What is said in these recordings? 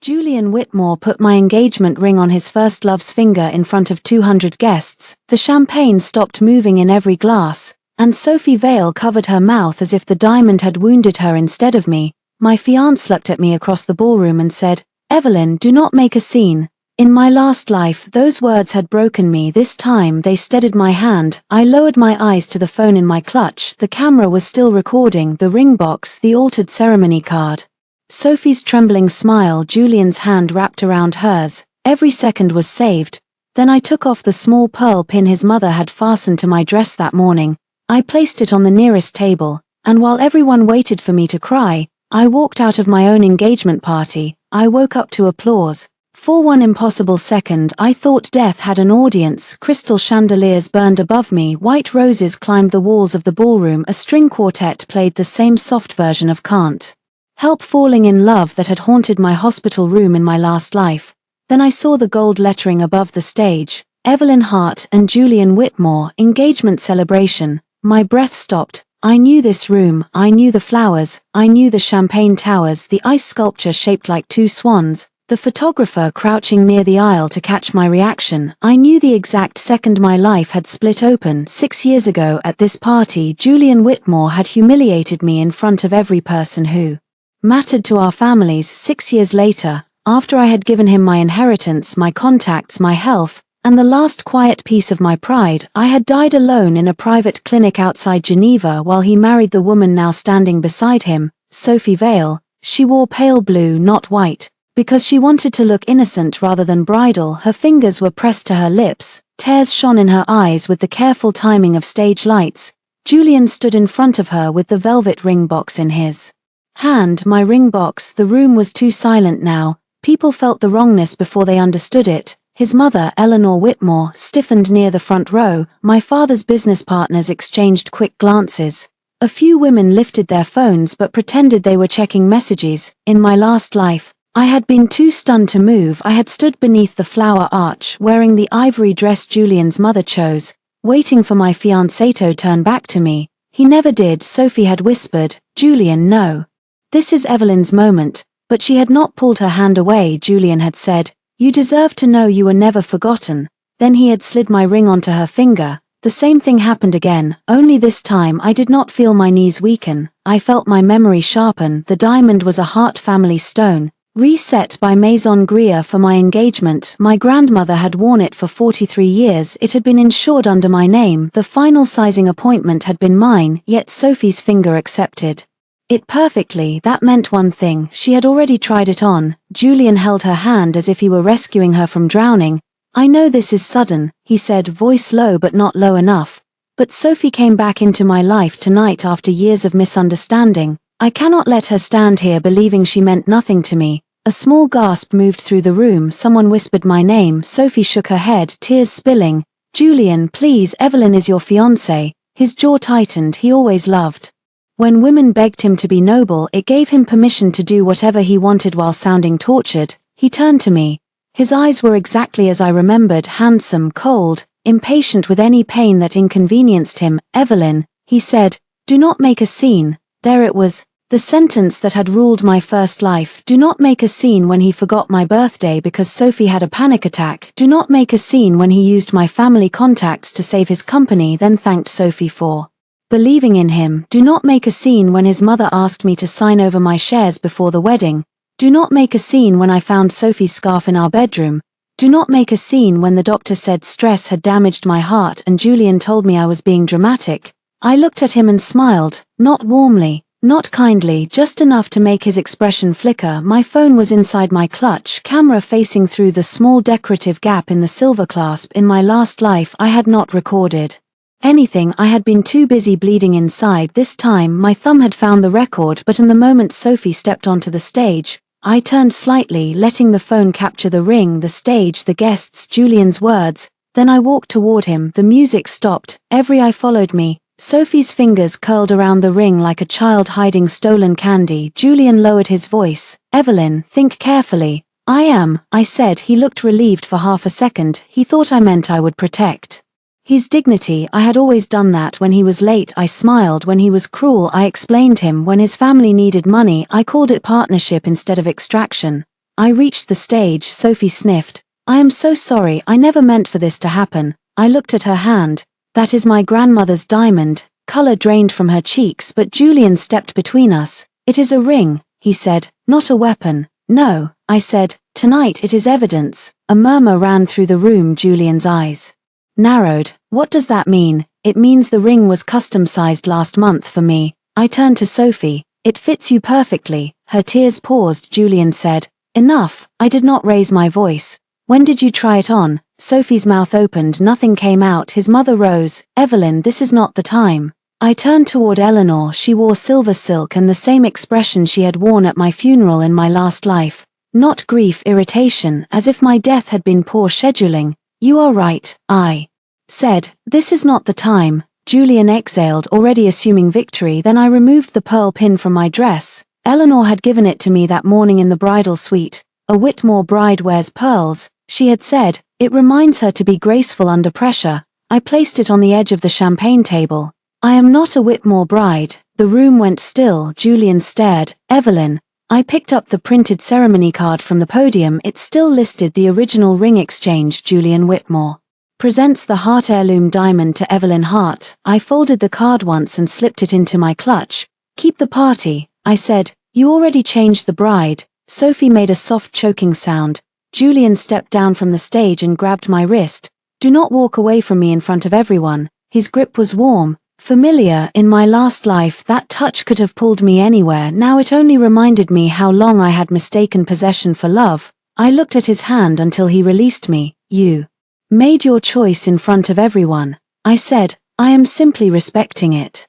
Julian Whitmore put my engagement ring on his first love's finger in front of 200 guests, the champagne stopped moving in every glass, and Sophie Vale covered her mouth as if the diamond had wounded her instead of me. My fiancé looked at me across the ballroom and said, "Evelyn, do not make a scene." In my last life, those words had broken me. This time they steadied my hand. I lowered my eyes to the phone in my clutch. The camera was still recording, the ring box, the altered ceremony card. Sophie's trembling smile, Julian's hand wrapped around hers. Every second was saved. Then I took off the small pearl pin his mother had fastened to my dress that morning. I placed it on the nearest table, and while everyone waited for me to cry, I walked out of my own engagement party. I woke up to applause. For one impossible second I thought death had an audience. Crystal chandeliers burned above me, white roses climbed the walls of the ballroom, a string quartet played the same soft version of Can't Help Falling in Love that had haunted my hospital room in my last life. Then I saw the gold lettering above the stage, Evelyn Hart and Julian Whitmore, engagement celebration. My breath stopped. I knew this room, I knew the flowers, I knew the champagne towers, the ice sculpture shaped like two swans, the photographer crouching near the aisle to catch my reaction. I knew the exact second my life had split open. 6 years ago at this party, Julian Whitmore had humiliated me in front of every person who mattered to our families. 6 years later, after I had given him my inheritance, my contacts, my health, and the last quiet piece of my pride, I had died alone in a private clinic outside Geneva while he married the woman now standing beside him, Sophie Vale. She wore pale blue, not white, because she wanted to look innocent rather than bridal. Her fingers were pressed to her lips, tears shone in her eyes with the careful timing of stage lights. Julian stood in front of her with the velvet ring box in his hand, my ring box. The room was too silent now. People felt the wrongness before they understood it. His mother, Eleanor Whitmore, stiffened near the front row. My father's business partners exchanged quick glances. A few women lifted their phones but pretended they were checking messages. In my last life, I had been too stunned to move. I had stood beneath the flower arch, wearing the ivory dress Julian's mother chose, waiting for my fiancé to turn back to me. He never did. Sophie had whispered, "Julian, no. This is Evelyn's moment," but she had not pulled her hand away. Julian had said, "You deserve to know you were never forgotten." Then he had slid my ring onto her finger. The same thing happened again, only this time I did not feel my knees weaken. I felt my memory sharpen. The diamond was a Hart family stone, reset by Maison Grier for my engagement. My grandmother had worn it for 43 years. It had been insured under my name. The final sizing appointment had been mine, yet Sophie's finger accepted it perfectly. That meant one thing: she had already tried it on. Julian held her hand as if he were rescuing her from drowning. "I know this is sudden," he said, voice low but not low enough. "But Sophie came back into my life tonight after years of misunderstanding. I cannot let her stand here believing she meant nothing to me." A small gasp moved through the room. Someone whispered my name. Sophie shook her head, tears spilling. "Julian, please, Evelyn is your fiancé." His jaw tightened. He always loved when women begged him to be noble. It gave him permission to do whatever he wanted while sounding tortured. He turned to me. His eyes were exactly as I remembered, handsome, cold, impatient with any pain that inconvenienced him. "Evelyn," he said, "do not make a scene." There it was, the sentence that had ruled my first life. Do not make a scene when he forgot my birthday because Sophie had a panic attack. Do not make a scene when he used my family contacts to save his company, then thanked Sophie for believing in him. Do not make a scene when his mother asked me to sign over my shares before the wedding. Do not make a scene when I found Sophie's scarf in our bedroom. Do not make a scene when the doctor said stress had damaged my heart and Julian told me I was being dramatic. I looked at him and smiled, not warmly, not kindly, just enough to make his expression flicker. My phone was inside my clutch, camera facing through the small decorative gap in the silver clasp. In my last life I had not recorded anything. I had been too busy bleeding inside. This time my thumb had found the record, but in the moment Sophie stepped onto the stage, I turned slightly, letting the phone capture the ring, the stage, the guests, Julian's words. Then I walked toward him. The music stopped. Every eye followed me. Sophie's fingers curled around the ring like a child hiding stolen candy. Julian lowered his voice. "Evelyn, think carefully." "I am," I said. He looked relieved for half a second. He thought I meant I would protect his dignity. I had always done that. When he was late, I smiled. When he was cruel, I explained him. When his family needed money, I called it partnership instead of extraction. I reached the stage. Sophie sniffed. I am so sorry, I never meant for this to happen. I looked at her hand. That is my grandmother's diamond. Color drained from her cheeks, but Julian stepped between us. It is a ring, he said, not a weapon. No, I said, tonight it is evidence. A murmur ran through the room. Julian's eyes narrowed. What does that mean? It means the ring was custom-sized last month for me. I turned to Sophie. It fits you perfectly. Her tears paused. Julian said, enough. I did not raise my voice. When did you try it on? Sophie's mouth opened. Nothing came out. His mother rose. Evelyn, this is not the time. I turned toward Eleanor. She wore silver silk and the same expression she had worn at my funeral in my last life. Not grief, irritation, as if my death had been poor scheduling. You are right, I said. This is not the time. Julian exhaled, already assuming victory. Then I removed the pearl pin from my dress. Eleanor had given it to me that morning in the bridal suite. A Whitmore bride wears pearls, she had said. It reminds her to be graceful under pressure. I placed it on the edge of the champagne table. I am not a Whitmore bride. The room went still. Julian stared. Evelyn. I picked up the printed ceremony card from the podium. It still listed the original ring exchange. Julian Whitmore presents the Hart heirloom diamond to Evelyn Hart. I folded the card once and slipped it into my clutch. Keep the party, I said. You already changed the bride. Sophie made a soft choking sound. Julian stepped down from the stage and grabbed my wrist. Do not walk away from me in front of everyone. His grip was warm, familiar. In my last life, that touch could have pulled me anywhere. Now it only reminded me how long I had mistaken possession for love. I looked at his hand until he released me. You made your choice in front of everyone, I said. I am simply respecting it.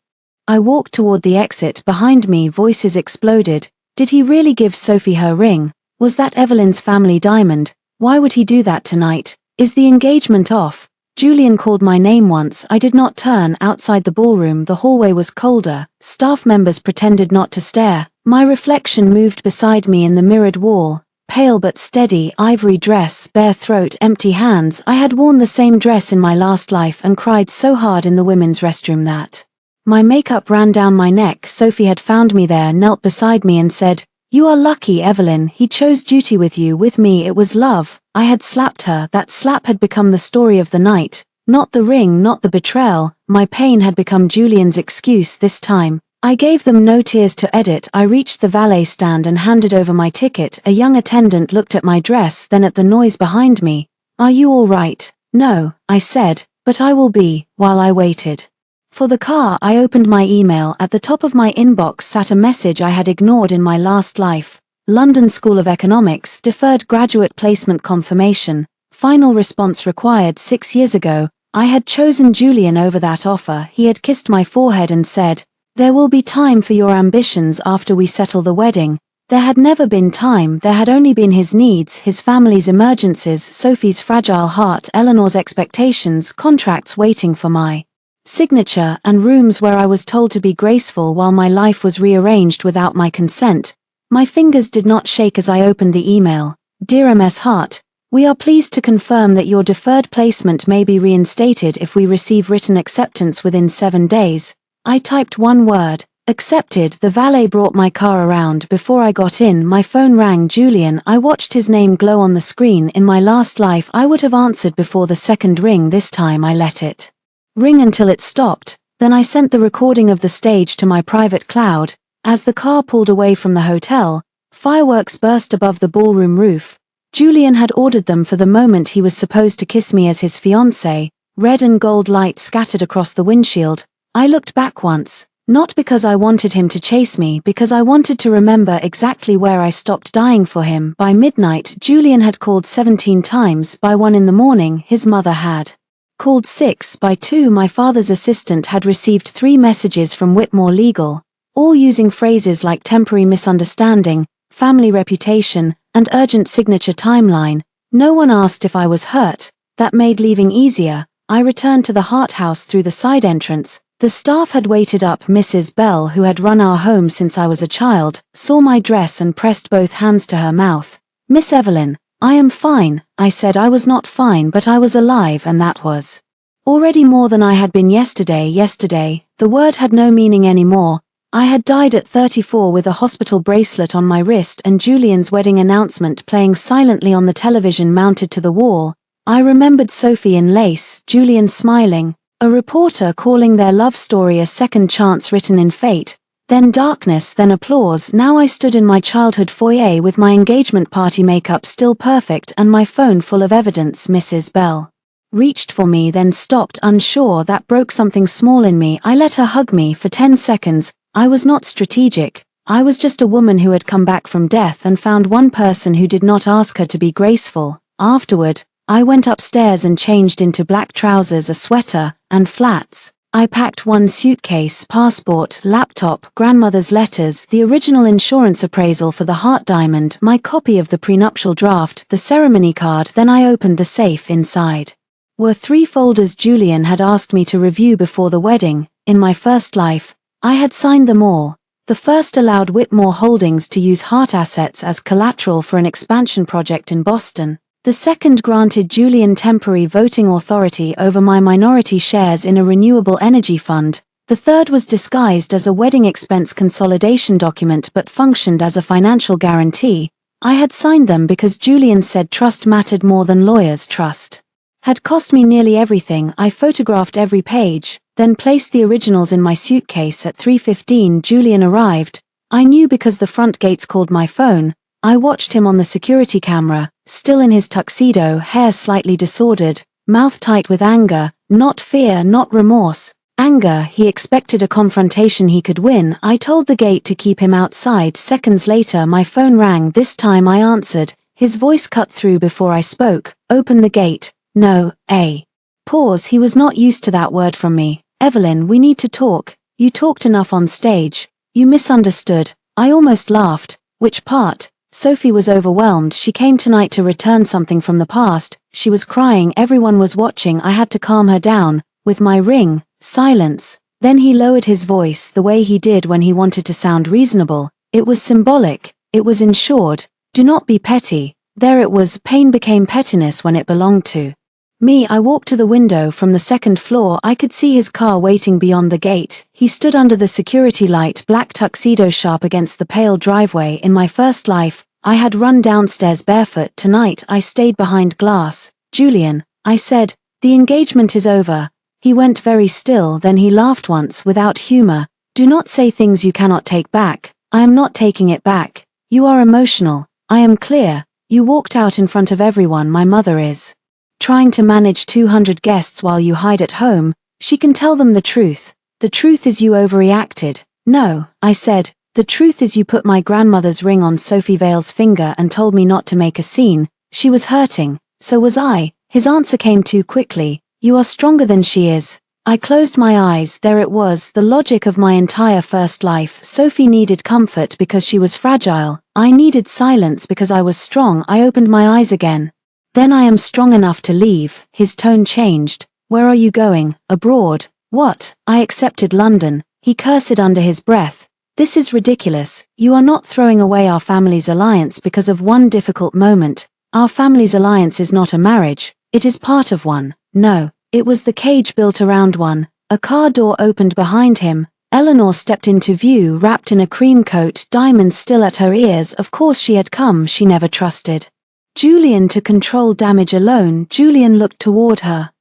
I walked toward the exit. Behind me, voices exploded. Did he really give Sophie her ring? Was that Evelyn's family diamond? Why would he do that tonight? Is the engagement off? Julian called my name once. I did not turn. Outside the ballroom, the hallway was colder. Staff members pretended not to stare. My reflection moved beside me in the mirrored wall. Pale but steady, ivory dress, bare throat, empty hands. I had worn the same dress in my last life and cried so hard in the women's restroom that my makeup ran down my neck. Sophie had found me there, knelt beside me and said, you are lucky, Evelyn. He chose duty with you. With me it was love. I had slapped her. That slap had become the story of the night. Not the ring, not the betrayal. My pain had become Julian's excuse this time. I gave them no tears to edit. I reached the valet stand and handed over my ticket. A young attendant looked at my dress, then at the noise behind me. Are you all right? No, I said, but I will be. While I waited for the car, I opened my email. At the top of my inbox sat a message I had ignored in my last life. London School of Economics, deferred graduate placement confirmation. Final response required 6 years ago. I had chosen Julian over that offer. He had kissed my forehead and said, there will be time for your ambitions after we settle the wedding. There had never been time. There had only been his needs, his family's emergencies, Sophie's fragile heart, Eleanor's expectations, contracts waiting for my signature, and rooms where I was told to be graceful while my life was rearranged without my consent. My fingers did not shake as I opened the email. Dear Ms. Hart, we are pleased to confirm that your deferred placement may be reinstated if we receive written acceptance within 7 days. I typed one word, accepted. The valet brought my car around. Before I got in, my phone rang. Julian. I watched his name glow on the screen. In my last life, I would have answered before the second ring. This time I let it ring until it stopped. Then I sent the recording of the stage to my private cloud. As the car pulled away from the hotel, fireworks burst above the ballroom roof. Julian had ordered them for the moment he was supposed to kiss me as his fiancée. Red and gold light scattered across the windshield. I looked back once, not because I wanted him to chase me, because I wanted to remember exactly where I stopped dying for him. By midnight, Julian had called 17 times. By 1 in the morning, his mother had called 6. By 2, my father's assistant had received 3 messages from Whitmore Legal, all using phrases like temporary misunderstanding, family reputation, and urgent signature timeline. No one asked if I was hurt. That made leaving easier. I returned to the Hart house through the side entrance. The staff had waited up. Mrs. Bell, who had run our home since I was a child, saw my dress and pressed both hands to her mouth. Miss Evelyn, I am fine. I said I was not fine, but I was alive, and that was already more than I had been yesterday. Yesterday, the word had no meaning anymore. I had died at 34 with a hospital bracelet on my wrist and Julian's wedding announcement playing silently on the television mounted to the wall. I remembered Sophie in lace, Julian smiling, a reporter calling their love story a second chance written in fate, then darkness, then applause. Now I stood in my childhood foyer with my engagement party makeup still perfect and my phone full of evidence. Mrs. Bell reached for me, then stopped, unsure. That broke something small in me. I let her hug me for 10 seconds. I was not strategic. I was just a woman who had come back from death and found one person who did not ask her to be graceful. Afterward, I went upstairs and changed into black trousers, a sweater, and flats. I packed one suitcase, passport, laptop, grandmother's letters, the original insurance appraisal for the heart diamond, my copy of the prenuptial draft, the ceremony card. Then I opened the safe. Inside were 3 folders Julian had asked me to review before the wedding. In my first life, I had signed them all. The first allowed Whitmore Holdings to use heart assets as collateral for an expansion project in Boston. The second granted Julian temporary voting authority over my minority shares in a renewable energy fund. The third was disguised as a wedding expense consolidation document but functioned as a financial guarantee. I had signed them because Julian said trust mattered more than lawyers. Trust had cost me nearly everything. I photographed every page, then placed the originals in my suitcase. At 3:15 Julian arrived. I knew because the front gates called my phone. I watched him on the security camera, still in his tuxedo, hair slightly disordered, mouth tight with anger, not fear, not remorse. Anger. He expected a confrontation he could win. I told the gate to keep him outside. Seconds later my phone rang. This time I answered. His voice cut through before I spoke. Open the gate. No, Pause. He was not used to that word from me. Evelyn, we need to talk. You talked enough on stage. You misunderstood. I almost laughed. Which part? Sophie was overwhelmed. She came tonight to return something from the past. She was crying. Everyone was watching. I had to calm her down. With my ring. Silence. Then he lowered his voice the way he did when he wanted to sound reasonable. It was symbolic. It was ensured. Do not be petty. There it was. Pain became pettiness when it belonged to me. I walked to the window from the second floor. I could see his car waiting beyond the gate. He stood under the security light, black tuxedo sharp against the pale driveway. In my first life, I had run downstairs barefoot. Tonight I stayed behind glass. Julian, I said, the engagement is over. He went very still, then he laughed once without humor. Do not say things you cannot take back. I am not taking it back. You are emotional. I am clear. You walked out in front of everyone. My mother is trying to manage 200 guests while you hide at home. She can tell them the truth. The truth is you overreacted. No, I said, the truth is you put my grandmother's ring on Sophie Vale's finger and told me not to make a scene. She was hurting. So was I. His answer came too quickly. You are stronger than she is. I closed my eyes. There it was, the logic of my entire first life. Sophie needed comfort because she was fragile. I needed silence because I was strong. I opened my eyes again. Then I am strong enough to leave. His tone changed. Where are you going? Abroad. What? I accepted London. He cursed under his breath. This is ridiculous. You are not throwing away our family's alliance because of one difficult moment. Our family's alliance is not a marriage. It is part of one. No, it was the cage built around one. A car door opened behind him. Eleanor stepped into view, wrapped in a cream coat, diamonds still at her ears. Of course she had come. She never trusted Julian to control damage alone. Julian looked toward her.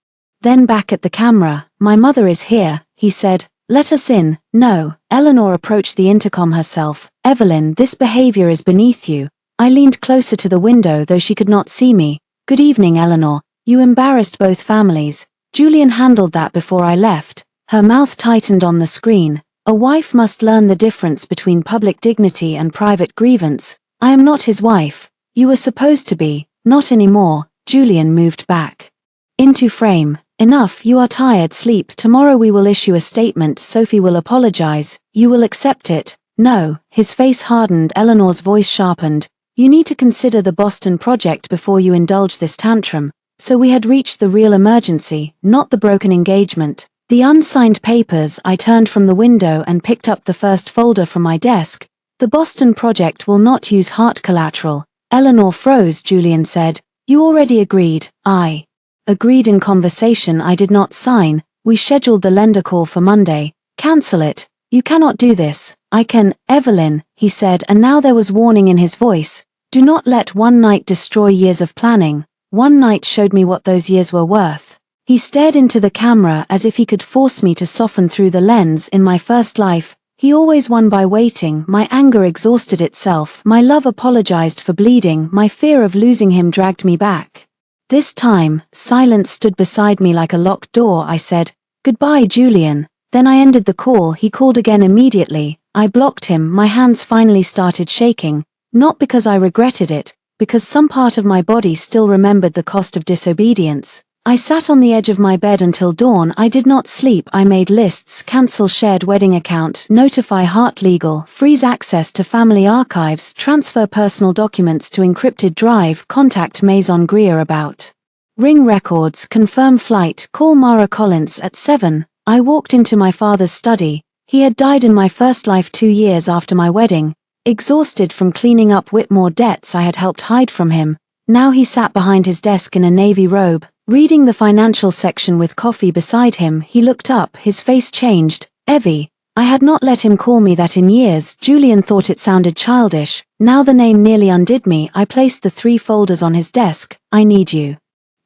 Then back at the camera. My mother is here, he said. Let us in. No. Eleanor approached the intercom herself. Evelyn, this behavior is beneath you. I leaned closer to the window though she could not see me. Good evening, Eleanor. You embarrassed both families. Julian handled that before I left. Her mouth tightened on the screen. A wife must learn the difference between public dignity and private grievance. I am not his wife. You were supposed to be. Not anymore. Julian moved back into frame. Enough, you are tired. Sleep. Tomorrow we will issue a statement. Sophie will apologize. You will accept it. No. His face hardened. Eleanor's voice sharpened. You need to consider the Boston project before you indulge this tantrum. So we had reached the real emergency, not the broken engagement. The unsigned papers. I turned from the window and picked up the first folder from my desk. The Boston project will not use heart collateral. Eleanor froze. Julian said, you already agreed. I agreed in conversation. I did not sign. We scheduled the lender call for Monday. Cancel it. You cannot do this. Evelyn, he said, and now there was warning in his voice. Do not let one night destroy years of planning. One night showed me what those years were worth. He stared into the camera as if he could force me to soften through the lens. In my first life, he always won by waiting. My anger exhausted itself. My love apologized for bleeding. My fear of losing him dragged me back. This time, silence stood beside me like a locked door. I said, "Goodbye, Julian." Then I ended the call. He called again immediately. I blocked him. My hands finally started shaking, not because I regretted it, because some part of my body still remembered the cost of disobedience. I sat on the edge of my bed until dawn. I did not sleep. I made lists: cancel shared wedding account, notify Hart Legal, freeze access to family archives, transfer personal documents to encrypted drive, contact Maison Greer about ring records, confirm flight, call Mara Collins at 7. I walked into my father's study. He had died in my first life 2 years after my wedding. Exhausted from cleaning up Whitmore debts I had helped hide from him, now he sat behind his desk in a navy robe, reading the financial section with coffee beside him. He looked up, his face changed. "Evie." I had not let him call me that in years. Julian thought it sounded childish. Now the name nearly undid me. I placed the 3 folders on his desk. "I need you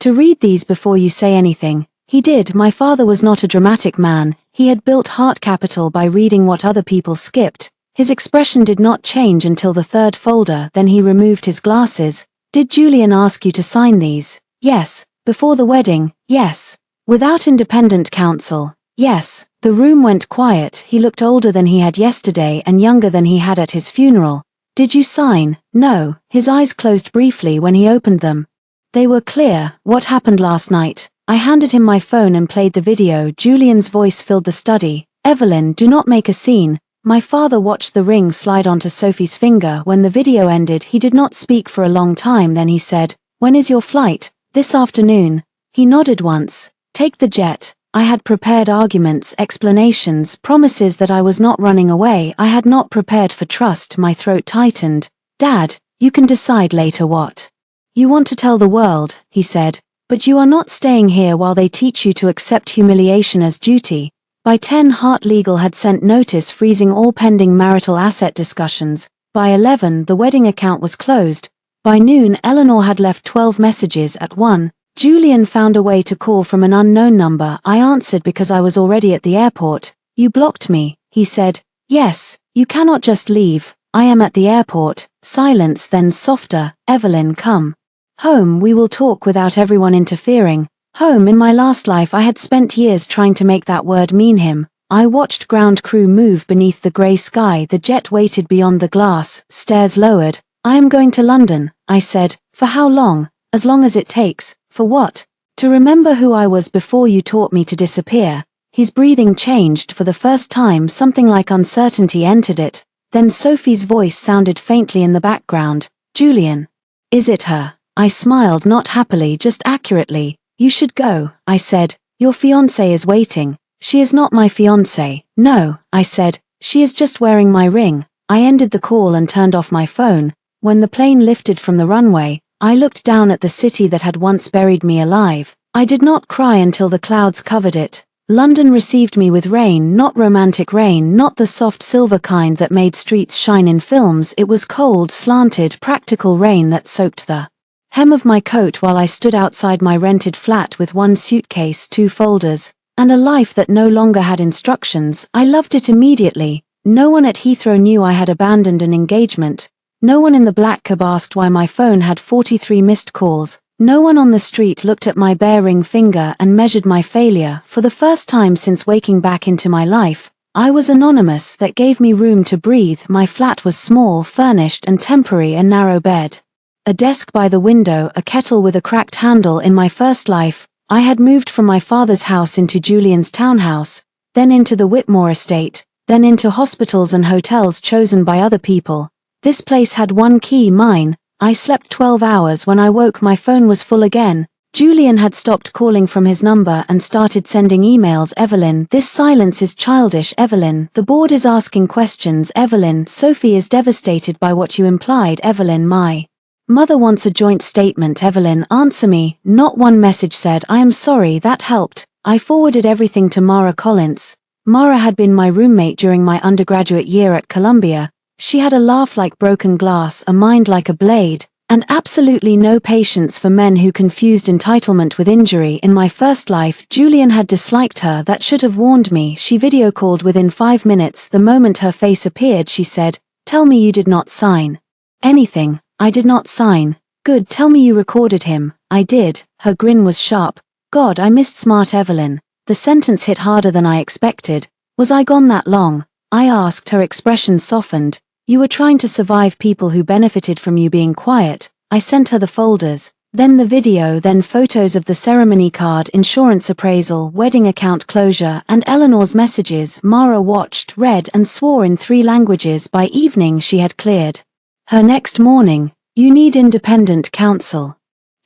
to read these before you say anything." He did. My father was not a dramatic man. He had built heart capital by reading what other people skipped. His expression did not change until the 3rd folder. Then he removed his glasses. "Did Julian ask you to sign these?" "Yes." "Before the wedding?" "Yes." "Without independent counsel?" "Yes." The room went quiet. He looked older than he had yesterday and younger than he had at his funeral. "Did you sign?" "No." His eyes closed briefly when he opened them. They were clear. "What happened last night?" I handed him my phone and played the video. Julian's voice filled the study. "Evelyn, do not make a scene." My father watched the ring slide onto Sophie's finger. When the video ended, he did not speak for a long time. Then he said, "When is your flight?" "This afternoon." He nodded once. "Take the jet." I had prepared arguments, explanations, promises that I was not running away. I had not prepared for trust. My throat tightened. "Dad, you can decide later what you want to tell the world," he said. "But you are not staying here while they teach you to accept humiliation as duty." By 10, Hart Legal had sent notice freezing all pending marital asset discussions. By 11, the wedding account was closed. By noon, Eleanor had left 12 messages. At 1, Julian found a way to call from an unknown number. I answered because I was already at the airport. "You blocked me," he said. "Yes, you cannot just leave. I am at the airport." Silence, then softer. "Evelyn, come home. We will talk without everyone interfering." Home. In my last life I had spent years trying to make that word mean him. I watched ground crew move beneath the grey sky. The jet waited beyond the glass, stairs lowered. "I am going to London," I said. "For how long?" "As long as it takes." "For what?" "To remember who I was before you taught me to disappear." His breathing changed. For the first time something like uncertainty entered it. Then Sophie's voice sounded faintly in the background. "Julian. Is it her?" I smiled, not happily, just accurately. "You should go," I said. "Your fiancé is waiting." "She is not my fiancé." "No," I said. "She is just wearing my ring." I ended the call and turned off my phone. When the plane lifted from the runway, I looked down at the city that had once buried me alive. I did not cry until the clouds covered it. London received me with rain, not romantic rain, not the soft silver kind that made streets shine in films. It was cold, slanted, practical rain that soaked the hem of my coat while I stood outside my rented flat with 1 suitcase, 2 folders, and a life that no longer had instructions. I loved it immediately. No one at Heathrow knew I had abandoned an engagement. No one in the black cab asked why my phone had 43 missed calls. No one on the street looked at my bare ring finger and measured my failure. For the first time since waking back into my life, I was anonymous. That gave me room to breathe. My flat was small, furnished and temporary. A narrow bed, a desk by the window, a kettle with a cracked handle. In my first life, I had moved from my father's house into Julian's townhouse, then into the Whitmore estate, then into hospitals and hotels chosen by other people. This place had one key, mine. I slept 12 hours. When I woke, my phone was full again. Julian had stopped calling from his number and started sending emails. "Evelyn, this silence is childish. Evelyn, the board is asking questions. Evelyn, Sophie is devastated by what you implied. Evelyn, my mother wants a joint statement. Evelyn, answer me." Not one message said, "I am sorry, that helped." I forwarded everything to Mara Collins. Mara had been my roommate during my undergraduate year at Columbia. She had a laugh like broken glass, a mind like a blade, and absolutely no patience for men who confused entitlement with injury. In my first life, Julian had disliked her. That should have warned me. She video called within 5 minutes. The moment her face appeared, she said, "Tell me you did not sign anything." "I did not sign." "Good, tell me you recorded him." "I did." Her grin was sharp. "God, I missed smart Evelyn." The sentence hit harder than I expected. "Was I gone that long?" I asked. Her expression softened. "You were trying to survive people who benefited from you being quiet." I sent her the folders, then the video, then photos of the ceremony card, insurance appraisal, wedding account closure, and Eleanor's messages. Mara watched, read, and swore in 3 languages. By evening she had cleared her. Next morning, "You need independent counsel,"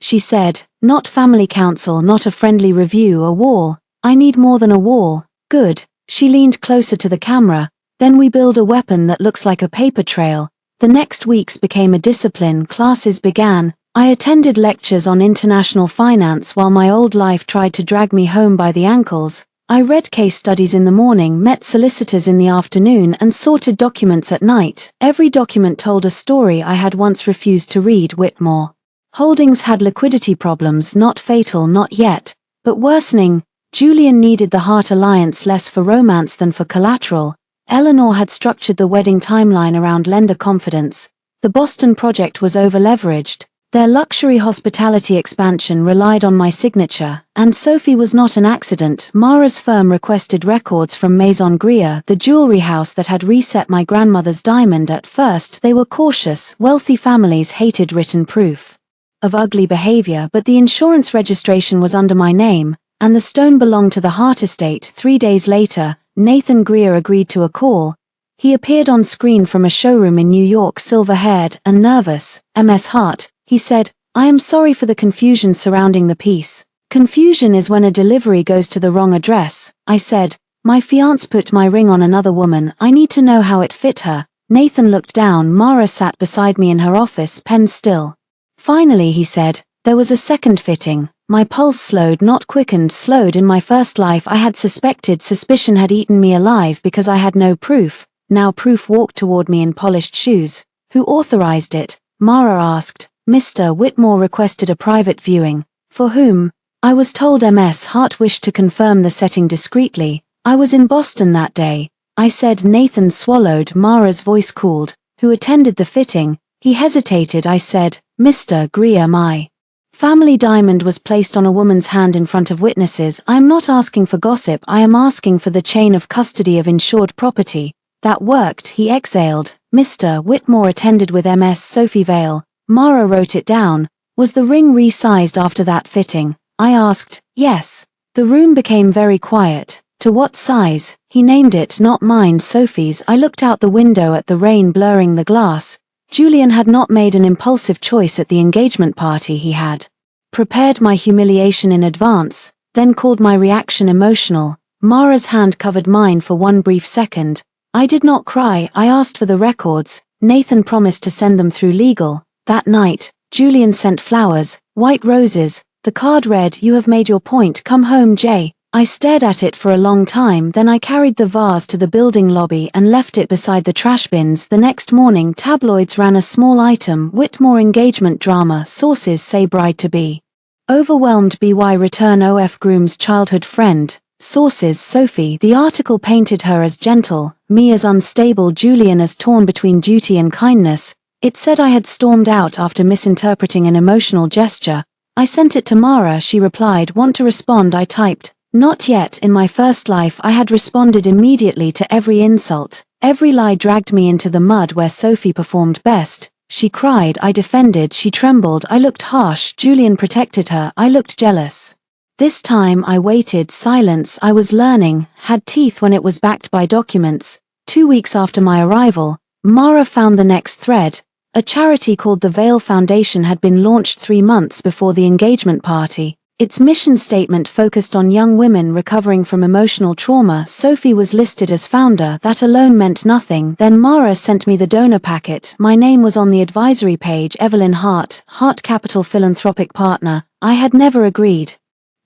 she said. "Not family counsel, not a friendly review, a wall." "I need more than a wall." "Good." She leaned closer to the camera. "Then we build a weapon that looks like a paper trail." The next weeks became a discipline. Classes began. I attended lectures on international finance while my old life tried to drag me home by the ankles. I read case studies in the morning, met solicitors in the afternoon, and sorted documents at night. Every document told a story I had once refused to read. Whitmore Holdings had liquidity problems, not fatal, not yet, but worsening. Julian needed the Heart Alliance less for romance than for collateral. Eleanor had structured the wedding timeline around lender confidence. The Boston project was over-leveraged. Their luxury hospitality expansion relied on my signature, and Sophie was not an accident. Mara's firm requested records from Maison Grier, the jewelry house that had reset my grandmother's diamond. At first they were cautious. Wealthy families hated written proof of ugly behavior, but the insurance registration was under my name, and the stone belonged to the Hart estate. 3 days later, Nathan Grier agreed to a call. He appeared on screen from a showroom in New York, silver-haired and nervous. "Ms. Hart," he said, "I am sorry for the confusion surrounding the piece." "Confusion is when a delivery goes to the wrong address," I said. "My fiancé put my ring on another woman. I need to know how it fit her." Nathan looked down. Mara sat beside me in her office, pen still. "Finally," he said, "there was a second fitting." My pulse slowed, not quickened, slowed. In my first life I had suspected. Suspicion had eaten me alive because I had no proof. Now proof walked toward me in polished shoes. "Who authorized it?" Mara asked. "Mr. Whitmore requested a private viewing." "For whom?" I was told Ms. Hart wished to confirm the setting discreetly. "I was in Boston that day," I said. Nathan swallowed. Mara's voice cooled. "Who attended the fitting?" He hesitated. I said, "Mr. Grier, my family diamond was placed on a woman's hand in front of witnesses. I am not asking for gossip, I am asking for the chain of custody of insured property." "That worked," he exhaled. "Mr. Whitmore attended with Ms. Sophie Vale." Mara wrote it down. "Was the ring resized after that fitting?" I asked. "Yes." The room became very quiet. "To what size?" He named it, not mine, Sophie's. I looked out the window at the rain blurring the glass. Julian had not made an impulsive choice at the engagement party. He had prepared my humiliation in advance, then called my reaction emotional. Mara's hand covered mine for one brief second. I did not cry. I asked for the records. Nathan promised to send them through legal. That night, Julian sent flowers, white roses. The card read, "You have made your point, come home, Jay." I stared at it for a long time, then I carried the vase to the building lobby and left it beside the trash bins. The next morning tabloids ran a small item, "Whitmore engagement drama, sources say bride-to-be overwhelmed by return of groom's childhood friend." Sources, Sophie. The article painted her as gentle, me as unstable, Julian as torn between duty and kindness. It said I had stormed out after misinterpreting an emotional gesture. I sent it to Mara. She replied, "Want to respond?" I typed, "Not yet." In my first life I had responded immediately to every insult. Every lie dragged me into the mud where Sophie performed best. She cried, I defended. She trembled, I looked harsh. Julian protected her, I looked jealous. This time I waited. Silence. I was learning, had teeth when it was backed by documents. 2 weeks after my arrival, Mara found the next thread. A charity called the Vale Foundation had been launched 3 months before the engagement party. Its mission statement focused on young women recovering from emotional trauma. Sophie was listed as founder. That alone meant nothing. Then Mara sent me the donor packet. My name was on the advisory page. Evelyn Hart, Hart Capital philanthropic partner. I had never agreed.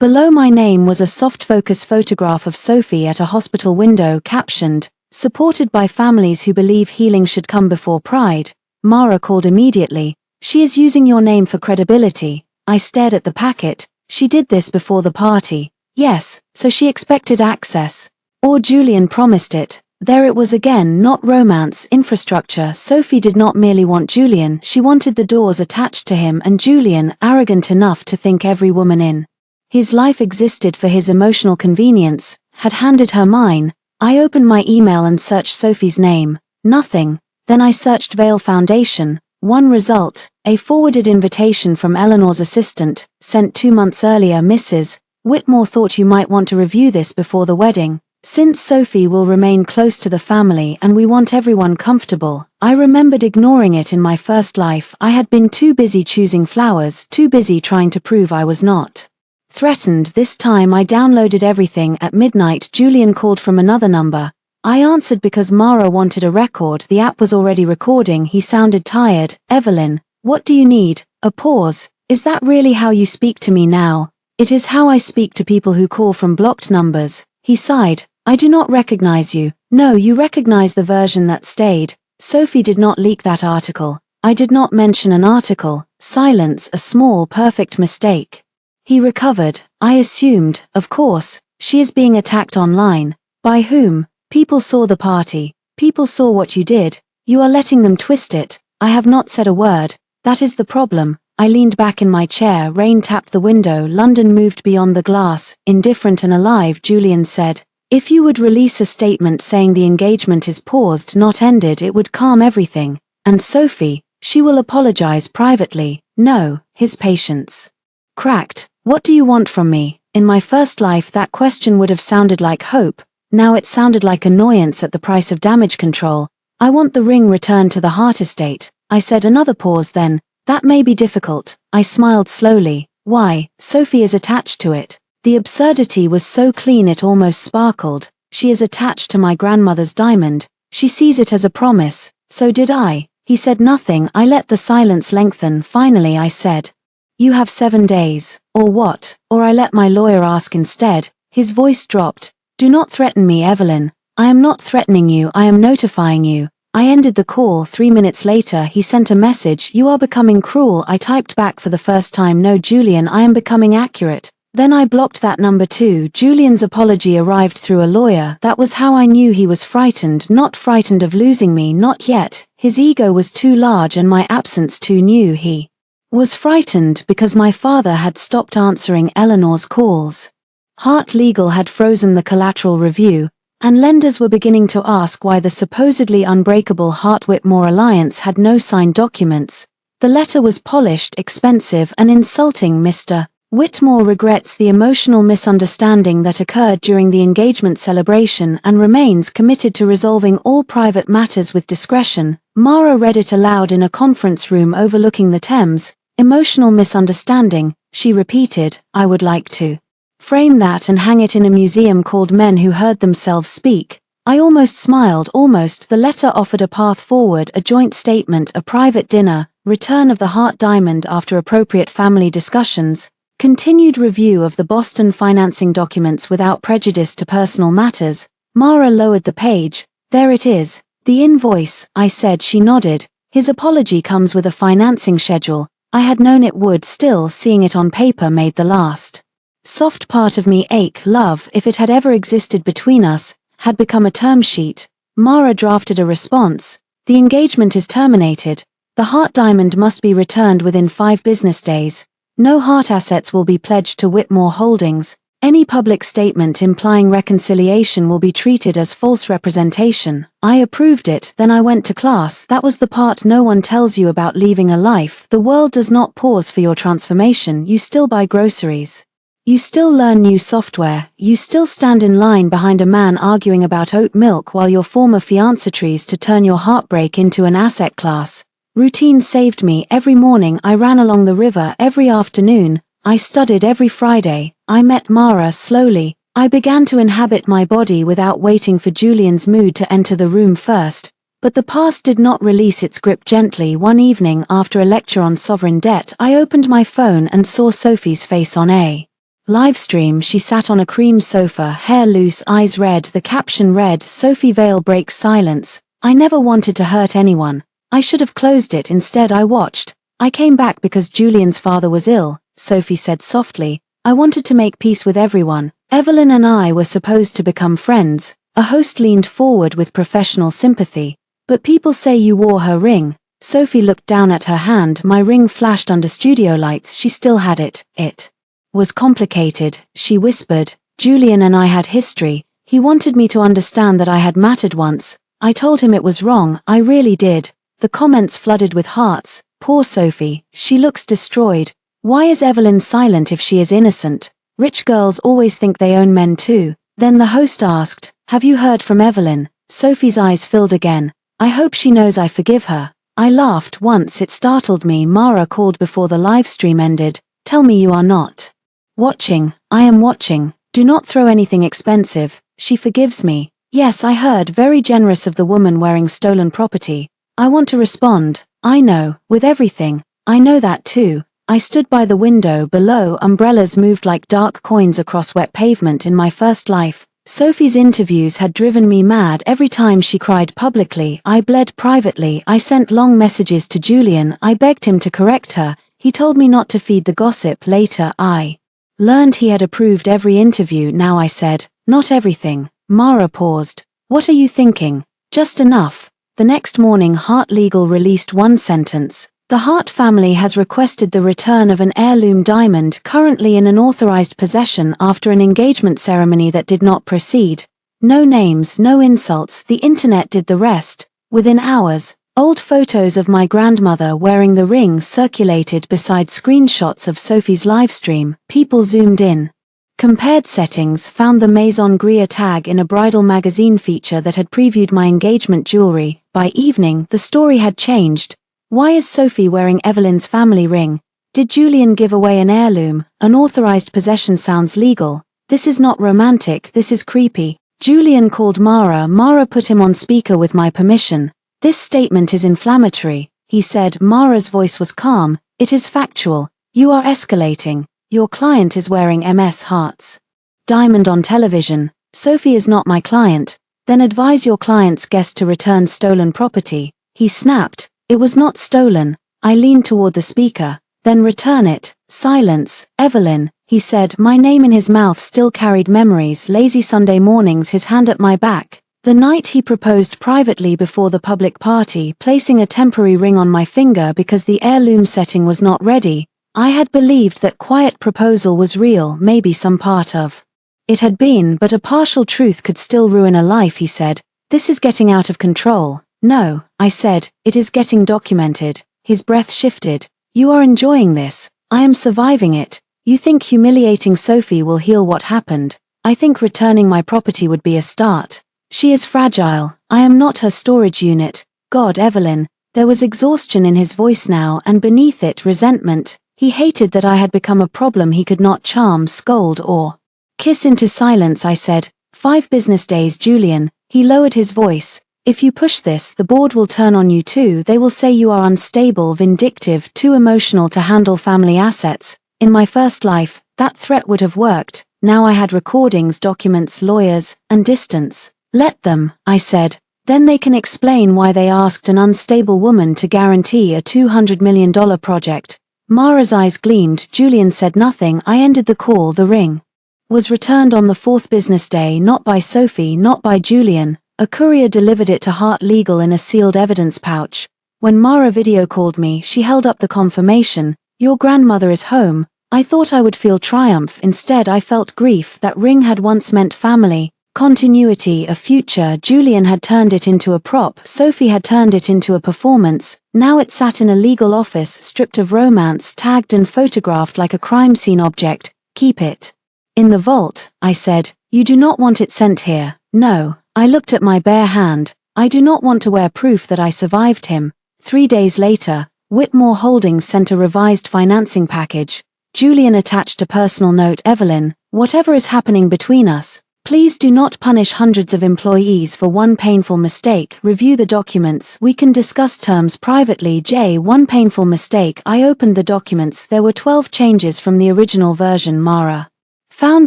Below my name was a soft focus photograph of Sophie at a hospital window captioned, "Supported by families who believe healing should come before pride." Mara called immediately. "She is using your name for credibility." I stared at the packet. She did this before the party. Yes, so she expected access. Or Julian promised it. There it was again, not romance, infrastructure. Sophie did not merely want Julian, she wanted the doors attached to him and Julian, arrogant enough to think every woman in his life existed for his emotional convenience, had handed her mine. I opened my email and searched Sophie's name. Nothing. Then I searched Vale Foundation. One result, a forwarded invitation from Eleanor's assistant, sent 2 months earlier. "Mrs. Whitmore thought you might want to review this before the wedding. Since Sophie will remain close to the family and we want everyone comfortable." I remembered ignoring it in my first life. I had been too busy choosing flowers, too busy trying to prove I was not threatened. This time I downloaded everything. At midnight Julian called from another number. I answered because Mara wanted a record. The app was already recording. He sounded tired. "Evelyn, what do you need?" A pause. "Is that really how you speak to me now?" "It is how I speak to people who call from blocked numbers." He sighed. "I do not recognize you." "No, you recognize the version that stayed. Sophie did not leak that article." "I did not mention an article." Silence, a small, perfect mistake. He recovered. "I assumed, of course, she is being attacked online." "By whom?" "People saw the party. People saw what you did. You are letting them twist it." "I have not said a word." "That is the problem." I leaned back in my chair. Rain tapped the window. London moved beyond the glass. Indifferent and alive. Julian said, "If you would release a statement saying the engagement is paused, not ended, it would calm everything. And Sophie, she will apologize privately." "No." His patience cracked. "What do you want from me?" In my first life that question would have sounded like hope. Now it sounded like annoyance at the price of damage control. "I want the ring returned to the Hart estate." I said. Another pause. Then, "That may be difficult." I smiled slowly. "Why?" "Sophie is attached to it." The absurdity was so clean it almost sparkled. "She is attached to my grandmother's diamond. She sees it as a promise." "So did I." He said nothing. I let the silence lengthen. Finally I said, "You have 7 days." "Or what?" "Or I let my lawyer ask instead." His voice dropped. "Do not threaten me, Evelyn." "I am not threatening you, I am notifying you." I ended the call. 3 minutes later he sent a message. "You are becoming cruel." I typed back for the first time, "No, Julian, I am becoming accurate." Then I blocked that number too. Julian's apology arrived through a lawyer. That was how I knew he was frightened. Not frightened of losing me, not yet. His ego was too large and my absence too new. He was frightened because my father had stopped answering Eleanor's calls. Hart Legal had frozen the collateral review, and lenders were beginning to ask why the supposedly unbreakable Hart-Whitmore alliance had no signed documents. The letter was polished, expensive, and insulting. "Mr. Whitmore regrets the emotional misunderstanding that occurred during the engagement celebration and remains committed to resolving all private matters with discretion." Mara read it aloud in a conference room overlooking the Thames. "Emotional misunderstanding," she repeated. "I would like to frame that and hang it in a museum called Men Who Heard Themselves Speak." I almost smiled. Almost. The letter offered a path forward, a joint statement, a private dinner, return of the Hart diamond after appropriate family discussions, continued review of the Boston financing documents without prejudice to personal matters. Mara lowered the page. "There it is." "The invoice," I said. She nodded. "His apology comes with a financing schedule." I had known it would. Still, seeing it on paper made the last soft part of me ache. Love, if it had ever existed between us, had become a term sheet. Mara drafted a response. "The engagement is terminated. The Hart diamond must be returned within 5 business days. No Hart assets will be pledged to Whitmore Holdings. Any public statement implying reconciliation will be treated as false representation." I approved it. Then I went to class. That was the part no one tells you about leaving a life. The world does not pause for your transformation. You still buy groceries. You still learn new software. You still stand in line behind a man arguing about oat milk while your former fiancé tries to turn your heartbreak into an asset class. Routine saved me. Every morning I ran along the river. Every afternoon I studied. Every Friday I met Mara. Slowly I began to inhabit my body without waiting for Julian's mood to enter the room first. But the past did not release its grip gently. One evening after a lecture on sovereign debt, I opened my phone and saw Sophie's face on a Livestream. She sat on a cream sofa, hair loose, eyes red. The caption read, "Sophie Vale breaks silence. I never wanted to hurt anyone. I should have closed it. Instead I watched. I came back because Julian's father was ill," Sophie said softly. "I wanted to make peace with everyone. Evelyn and I were supposed to become friends." A host leaned forward with professional sympathy. "But people say you wore her ring." Sophie looked down at her hand. "My ring flashed under studio lights. She still had it. It was complicated," she whispered. "Julian and I had history. He wanted me to understand that I had mattered once. I told him it was wrong, I really did." The comments flooded with hearts. "Poor Sophie, she looks destroyed. Why is Evelyn silent if she is innocent? Rich girls always think they own men too." Then the host asked, "Have you heard from Evelyn?" Sophie's eyes filled again. "I hope she knows I forgive her." I laughed. "Once it startled me." Mara called before the live stream ended. "Tell me you are not watching." "I am watching. Do not throw anything expensive." "She forgives me." "Yes, I heard. Very generous of the woman wearing stolen property." "I want to respond." "I know, with everything." "I know that too." I stood by the window below. Umbrellas moved like dark coins across wet pavement. In my first life, Sophie's interviews had driven me mad. Every time she cried publicly, I bled privately. I sent long messages to Julian. I begged him to correct her. He told me not to feed the gossip. Later, I learned he had approved every interview. Now I said, "Not everything." Mara paused. "What are you thinking?" "Just enough." The next morning, Hart Legal released one sentence. The Hart family has requested the return of an heirloom diamond currently in unauthorized possession after an engagement ceremony that did not proceed. No names, no insults, the internet did the rest. Within hours, old photos of my grandmother wearing the ring circulated beside screenshots of Sophie's livestream. People zoomed in, compared settings, found the Maison Grier tag in a bridal magazine feature that had previewed my engagement jewelry. By evening, the story had changed. Why is Sophie wearing Evelyn's family ring? Did Julian give away an heirloom? Unauthorized possession sounds legal. This is not romantic, this is creepy. Julian called Mara. Mara put him on speaker with my permission. "This statement is inflammatory," he said. Mara's voice was calm. "It is factual. You are escalating. Your client is wearing MS Hart's diamond on television. Sophie is not my client." "Then advise your client's guest to return stolen property," he snapped. "It was not stolen." I leaned toward the speaker. "Then return it." Silence. "Evelyn," he said. My name in his mouth still carried memories. Lazy Sunday mornings, his hand at my back. The night he proposed privately before the public party, placing a temporary ring on my finger because the heirloom setting was not ready. I had believed that quiet proposal was real, maybe some part of it had been, but a partial truth could still ruin a life. He said, "This is getting out of control." "No," I said, "it is getting documented." His breath shifted. "You are enjoying this. I am surviving it. You think humiliating Sophie will heal what happened. I think returning my property would be a start. She is fragile. I am not her storage unit." "God, Evelyn." There was exhaustion in his voice now, and beneath it, resentment. He hated that I had become a problem he could not charm, scold, or kiss into silence. I said, 5 business days, Julian." He lowered his voice. "If you push this, the board will turn on you too. They will say you are unstable, vindictive, too emotional to handle family assets." In my first life, that threat would have worked. Now I had recordings, documents, lawyers, and distance. "Let them," I said. "Then they can explain why they asked an unstable woman to guarantee a $200 million project." Mara's eyes gleamed. Julian said nothing. I ended the call. The ring was returned on the 4th business day, not by Sophie, not by Julian. A courier delivered it to Hart Legal in a sealed evidence pouch. When Mara video called me, she held up the confirmation. "Your grandmother is home." I thought I would feel triumph. Instead I felt grief. That ring had once meant family, continuity, a future. Julian had turned it into a prop. Sophie had turned it into a performance. Now it sat in a legal office, stripped of romance, tagged and photographed like a crime scene object. "Keep it in the vault," I said. "You do not want it sent here." "No." I looked at my bare hand. "I do not want to wear proof that I survived him." 3 days later, Whitmore Holdings sent a revised financing package. Julian attached a personal note. "Evelyn, whatever is happening between us, please do not punish hundreds of employees for one painful mistake. Review the documents. We can discuss terms privately. One painful mistake." I opened the documents. There were 12 changes from the original version. Mara Found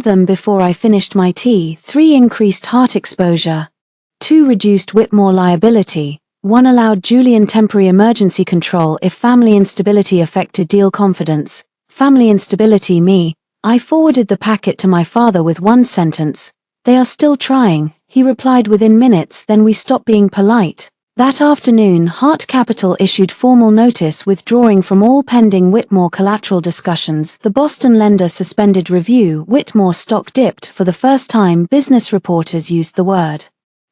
them before I finished my tea. 3. Increased heart exposure. 2. Reduced Whitmore liability. 1. Allowed Julian temporary emergency control if family instability affected deal confidence. Family instability me. I forwarded the packet to my father with one sentence. They are still trying, he replied within minutes. Then we stopped being polite. That afternoon, Hart Capital issued formal notice withdrawing from all pending Whitmore collateral discussions. The Boston lender suspended review. Whitmore stock dipped for the first time. Business reporters used the word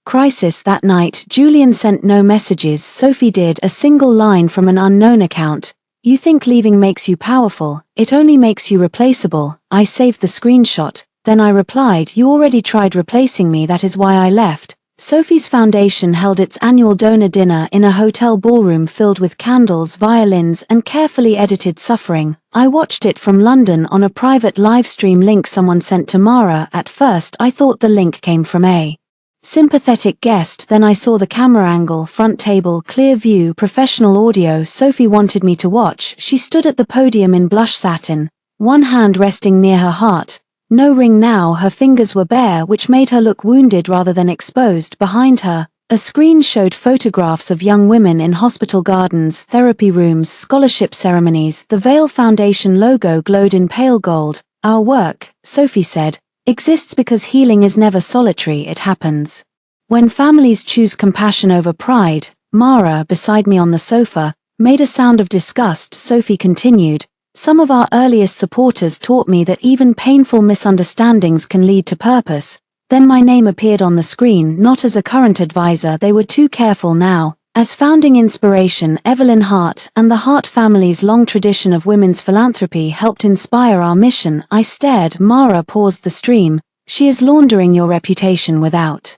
crisis that night. Julian sent no messages. Sophie did. A single line from an unknown account. You think leaving makes you powerful, it only makes you replaceable. I saved the screenshot. Then I replied, you already tried replacing me, that is why I left. Sophie's foundation held its annual donor dinner in a hotel ballroom filled with candles, violins, and carefully edited suffering. I watched it from London on a private live stream link someone sent to Mara. At first I thought the link came from a sympathetic guest, then I saw the camera angle, front table, clear view, professional audio. Sophie wanted me to watch. She stood at the podium in blush satin, one hand resting near her heart. No ring now, her fingers were bare, which made her look wounded rather than exposed. Behind her, a screen showed photographs of young women in hospital gardens, therapy rooms, scholarship ceremonies. The Vail Foundation logo glowed in pale gold. Our work, Sophie said, exists because healing is never solitary, it happens when families choose compassion over pride. Mara, beside me on the sofa, made a sound of disgust. Sophie continued, some of our earliest supporters taught me that even painful misunderstandings can lead to purpose. Then my name appeared on the screen, not as a current advisor, they were too careful now. As founding inspiration, Evelyn Hart and the Hart family's long tradition of women's philanthropy helped inspire our mission. I stared. Mara paused the stream. She is laundering your reputation without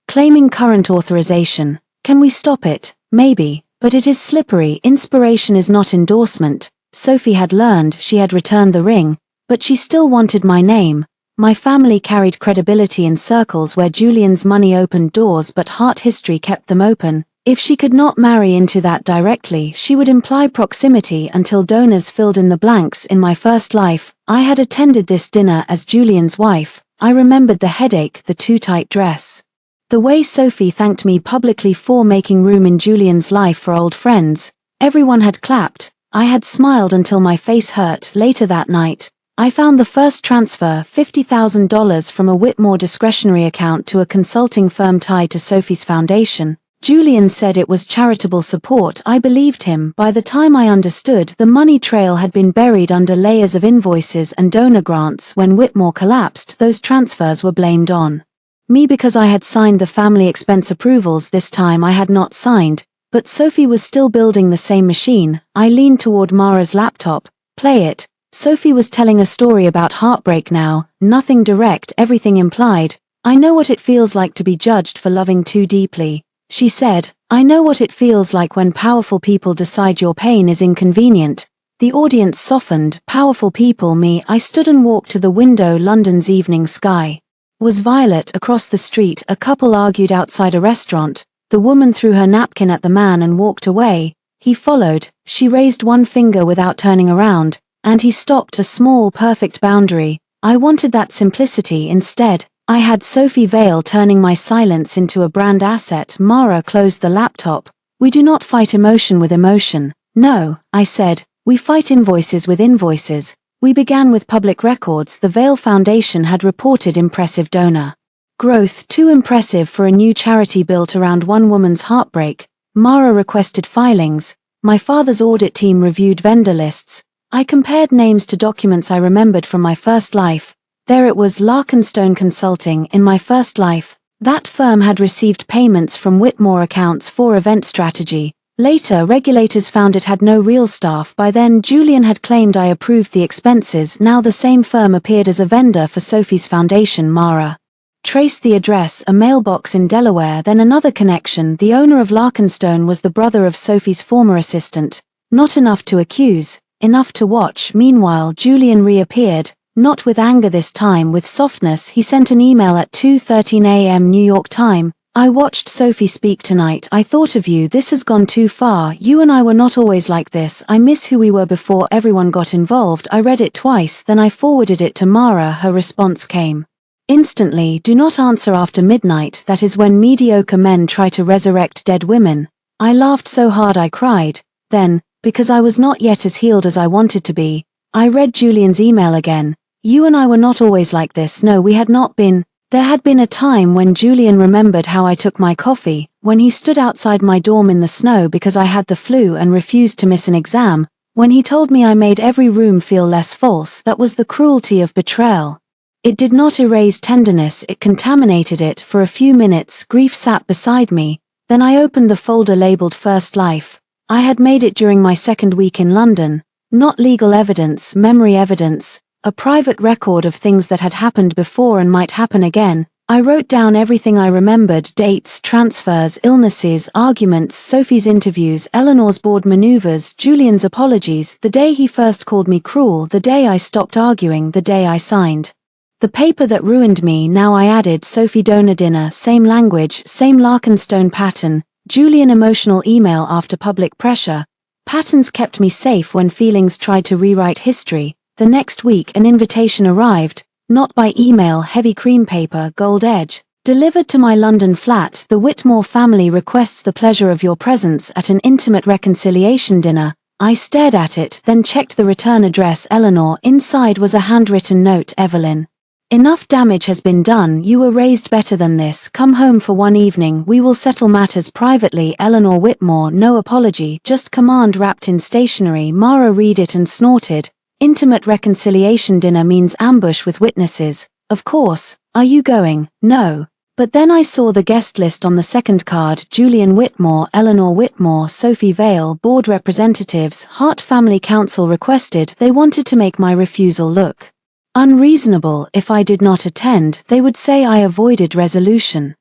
claiming current authorization. Can we stop it? Maybe, but it is slippery. Inspiration is not endorsement. Sophie had learned. She had returned the ring, but she still wanted my name. My family carried credibility in circles where Julian's money opened doors, but Hart history kept them open. If she could not marry into that directly, she would imply proximity until donors filled in the blanks. In my first life, I had attended this dinner as Julian's wife. I remembered the headache, the too tight dress. The way Sophie thanked me publicly for making room in Julian's life for old friends. Everyone had clapped. I had smiled until my face hurt. Later that night, I found the first transfer, $50,000 from a Whitmore discretionary account to a consulting firm tied to Sophie's foundation. Julian said it was charitable support. I believed him. By the time I understood, the money trail had been buried under layers of invoices and donor grants. When Whitmore collapsed, those transfers were blamed on me because I had signed the family expense approvals. This time I had not signed, but Sophie was still building the same machine. I leaned toward Mara's laptop. Play it. Sophie was telling a story about heartbreak now, nothing direct, everything implied. I know what it feels like to be judged for loving too deeply. She said, I know what it feels like when powerful people decide your pain is inconvenient. The audience softened. Powerful people, me. I stood and walked to the window. London's evening sky was violet. Across the street, a couple argued outside a restaurant. The woman threw her napkin at the man and walked away. He followed. She raised one finger without turning around, and he stopped. A small, perfect boundary. I wanted that simplicity. Instead, I had Sophie Vail turning my silence into a brand asset. Mara closed the laptop. We do not fight emotion with emotion. No, I said, we fight invoices with invoices. We began with public records. The Vail Foundation had reported impressive donor growth, too impressive for a new charity built around one woman's heartbreak. Mara requested filings. My father's audit team reviewed vendor lists. I compared names to documents I remembered from my first life. There it was, Larkenstone Consulting. In my first life, that firm had received payments from Whitmore accounts for event strategy. Later, regulators found it had no real staff. By then, Julian had claimed I approved the expenses. Now the same firm appeared as a vendor for Sophie's foundation. Mara traced the address, a mailbox in Delaware, then another connection. The owner of Larkenstone was the brother of Sophie's former assistant. Not enough to accuse, enough to watch. Meanwhile, Julian reappeared. Not with anger this time, with softness. He sent an email at 2:13 a.m. New York time. I watched Sophie speak tonight. I thought of you. This has gone too far. You and I were not always like this. I miss who we were before everyone got involved. I read it twice, then I forwarded it to Mara. Her response came instantly. Do not answer after midnight. That is when mediocre men try to resurrect dead women. I laughed so hard I cried. Then, because I was not yet as healed as I wanted to be, I read Julian's email again. You and I were not always like this. No, we had not been. There had been a time when Julian remembered how I took my coffee, when he stood outside my dorm in the snow because I had the flu and refused to miss an exam, when he told me I made every room feel less false. That was the cruelty of betrayal. It did not erase tenderness, it contaminated it. For a few minutes, grief sat beside me. Then I opened the folder labeled First Life. I had made it during my second week in London. Not legal evidence, memory evidence, a private record of things that had happened before and might happen again. I wrote down everything I remembered: dates, transfers, illnesses, arguments, Sophie's interviews, Eleanor's board maneuvers, Julian's apologies, the day he first called me cruel, the day I stopped arguing, the day I signed the paper that ruined me. Now I added Sophie donor dinner, same language, same Larkenstone pattern, Julian emotional email after public pressure. Patterns kept me safe when feelings tried to rewrite history. The next week an invitation arrived, not by email, heavy cream paper, gold edge. Delivered to my London flat. The Whitmore family requests the pleasure of your presence at an intimate reconciliation dinner. I stared at it, then checked the return address. Eleanor. Inside was a handwritten note. Evelyn. Enough damage has been done. You were raised better than this. Come home for one evening. We will settle matters privately. Eleanor Whitmore. No apology, just command wrapped in stationery. Mara read it and snorted. Intimate reconciliation dinner means ambush with witnesses. Of course. Are you going? No. But then I saw the guest list on the second card: Julian Whitmore, Eleanor Whitmore, Sophie Vale, board representatives, Hart Family Council requested. They wanted to make my refusal look unreasonable. If I did not attend, they would say I avoided resolution.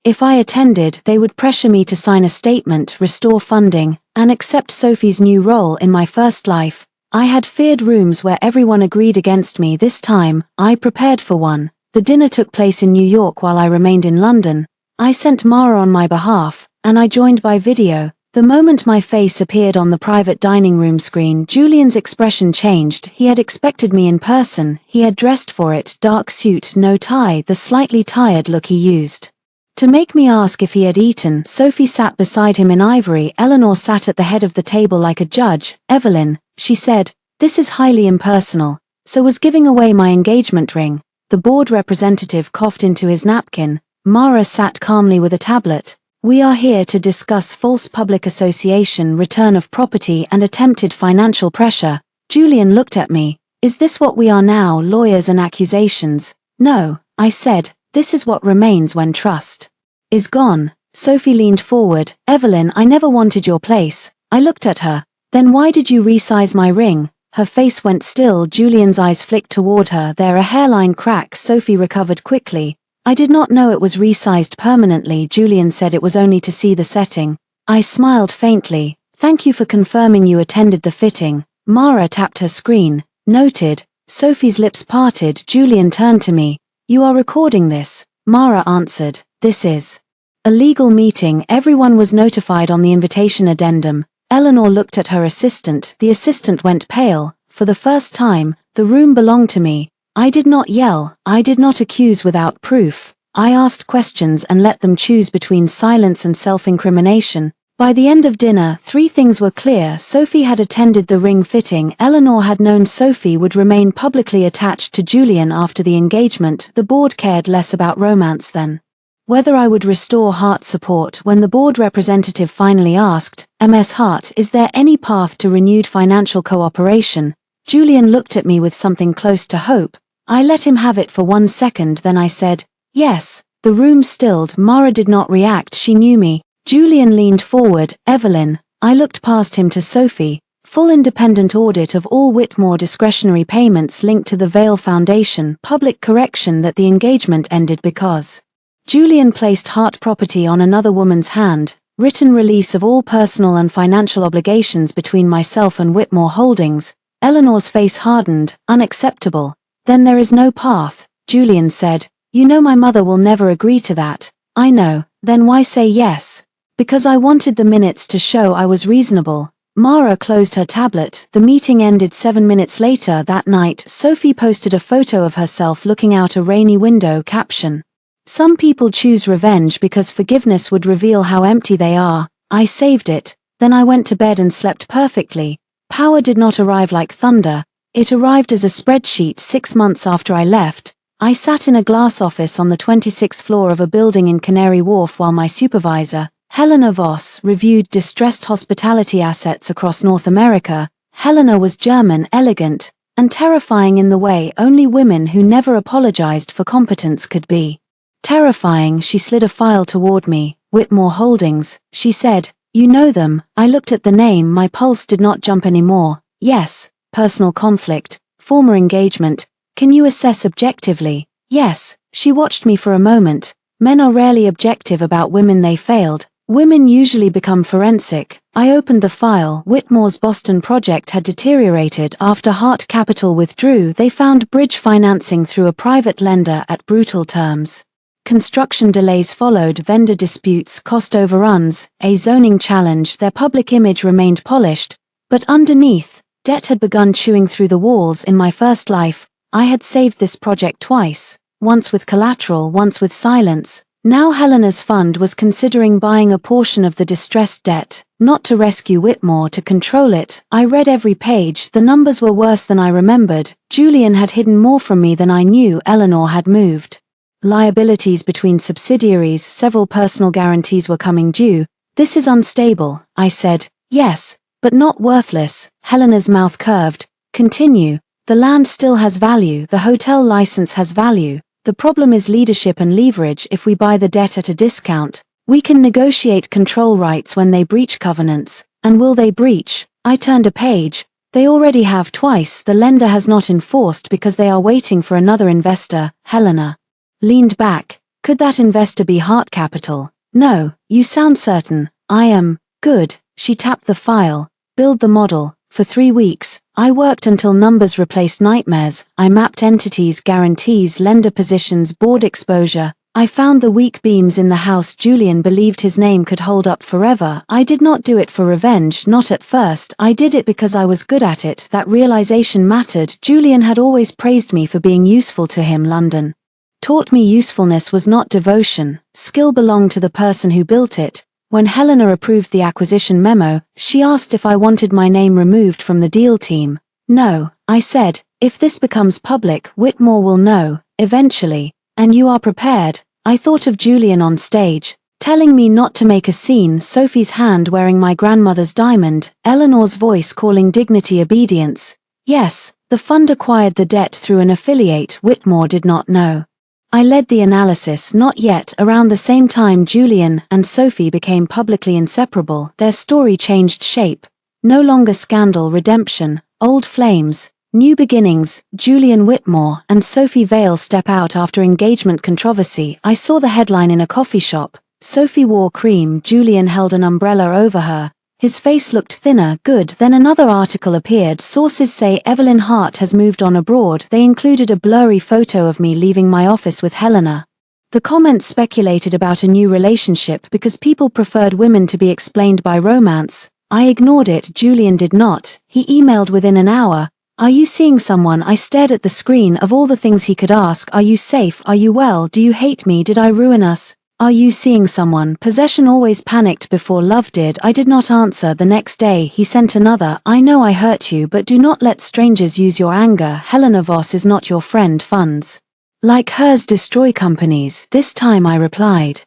If I attended, they would pressure me to sign a statement, restore funding, and accept Sophie's new role in my first life. I had feared rooms where everyone agreed against me. This time, I prepared for one. The dinner took place in New York while I remained in London. I sent Mara on my behalf, and I joined by video. The moment my face appeared on the private dining room screen, Julian's expression changed. He had expected me in person. He had dressed for it: dark suit, no tie, the slightly tired look he used to make me ask if he had eaten. Sophie sat beside him in ivory. Eleanor sat at the head of the table like a judge. Evelyn, she said, this is highly impersonal. So was giving away my engagement ring. The board representative coughed into his napkin. Mara sat calmly with a tablet. We are here to discuss false public association, return of property, and attempted financial pressure. Julian looked at me. Is this what we are now, lawyers and accusations? No, I said, this is what remains when trust is gone. Sophie leaned forward. Evelyn, I never wanted your place. I looked at her. Then why did you resize my ring? Her face went still. Julian's eyes flicked toward her. There a hairline crack. Sophie recovered quickly. I did not know it was resized permanently. Julian said it was only to see the setting. I smiled faintly. Thank you for confirming you attended the fitting. Mara tapped her screen. Noted. Sophie's lips parted. Julian turned to me. You are recording this? Mara answered. This is a legal meeting. Everyone was notified on the invitation addendum. Eleanor looked at her assistant. The assistant went pale. For the first time, the room belonged to me. I did not yell. I did not accuse without proof. I asked questions and let them choose between silence and self-incrimination. By the end of dinner, 3 things were clear. Sophie had attended the ring fitting. Eleanor had known Sophie would remain publicly attached to Julian after the engagement. The board cared less about romance than whether I would restore Hart support. When the board representative finally asked, Ms. Hart, is there any path to renewed financial cooperation? Julian looked at me with something close to hope. I let him have it for 1 second, then I said, yes. The room stilled. Mara did not react. She knew me. Julian leaned forward. Evelyn. I looked past him to Sophie. Full independent audit of all Whitmore discretionary payments linked to the Vale Foundation. Public correction that the engagement ended because Julian placed Hart property on another woman's hand. Written release of all personal and financial obligations between myself and Whitmore Holdings. Eleanor's face hardened. Unacceptable. Then there is no path, Julian said. You know my mother will never agree to that. I know. Then why say yes? Because I wanted the minutes to show I was reasonable. Mara closed her tablet. The meeting ended 7 minutes later that night. Sophie posted a photo of herself looking out a rainy window, caption: "Some people choose revenge because forgiveness would reveal how empty they are. I saved it. Then I went to bed and slept perfectly. Power did not arrive like thunder. It arrived as a spreadsheet 6 months after I left. I sat in a glass office on the 26th floor of a building in Canary Wharf while my supervisor, Helena Voss, reviewed distressed hospitality assets across North America. Helena was German, elegant, and terrifying in the way only women who never apologized for competence could be. Terrifying." She slid a file toward me. "Whitmore Holdings," she said. "You know them." I looked at the name. My pulse did not jump anymore. "Yes." "Personal conflict, former engagement. Can you assess objectively?" "Yes." She watched me for a moment. "Men are rarely objective about women they failed. Women usually become forensic." I opened the file. Whitmore's Boston project had deteriorated after Hart Capital withdrew. They found bridge financing through a private lender at brutal terms. Construction delays followed, vendor disputes, cost overruns, a zoning challenge. Their public image remained polished, but underneath, debt had begun chewing through the walls. In my first life, I had saved this project twice, once with collateral, once with silence. Now Helena's fund was considering buying a portion of the distressed debt, not to rescue Whitmore, to control it. I read every page. The numbers were worse than I remembered. Julian had hidden more from me than I knew. Eleanor had moved liabilities between subsidiaries. Several personal guarantees were coming due. "This is unstable," I said. "Yes, but not worthless." Helena's mouth curved. "Continue. The land still has value. The hotel license has value. The problem is leadership and leverage. If we buy the debt at a discount, we can negotiate control rights when they breach covenants. And will they breach?" I turned a page. "They already have twice. The lender has not enforced because they are waiting for another investor." Helena leaned back. "Could that investor be Hart Capital?" "No." "You sound certain." "I am." "Good." She tapped the file. "Build the model." For 3 weeks, I worked until numbers replaced nightmares. I mapped entities, guarantees, lender positions, board exposure. I found the weak beams in the house Julian believed his name could hold up forever. I did not do it for revenge, not at first. I did it because I was good at it. That realization mattered. Julian had always praised me for being useful to him. London taught me usefulness was not devotion. Skill belonged to the person who built it. When Helena approved the acquisition memo, she asked if I wanted my name removed from the deal team. "No," I said. "If this becomes public, Whitmore will know, eventually. And you are prepared." I thought of Julian on stage, telling me not to make a scene, Sophie's hand wearing my grandmother's diamond, Eleanor's voice calling dignity obedience. Yes, the fund acquired the debt through an affiliate. Whitmore did not know. I led the analysis. Not yet. Around the same time Julian and Sophie became publicly inseparable, their story changed shape. No longer scandal, redemption, old flames, new beginnings. Julian Whitmore and Sophie Vale step out after engagement controversy. I saw the headline in a coffee shop. Sophie wore cream, Julian held an umbrella over her. His face looked thinner. Good. Then another article appeared. Sources say Evelyn Hart has moved on abroad. They included a blurry photo of me leaving my office with Helena. The comments speculated about a new relationship because people preferred women to be explained by romance. I ignored it. Julian did not. He emailed within an hour. "Are you seeing someone?" I stared at the screen. Of all the things he could ask, "Are you safe? Are you well? Do you hate me? Did I ruin us? Are you seeing someone?" Possession always panicked before love did. I did not answer. The next day, he sent another. "I know I hurt you, but do not let strangers use your anger. Helena Voss is not your friend. Funds like hers destroy companies." This time I replied,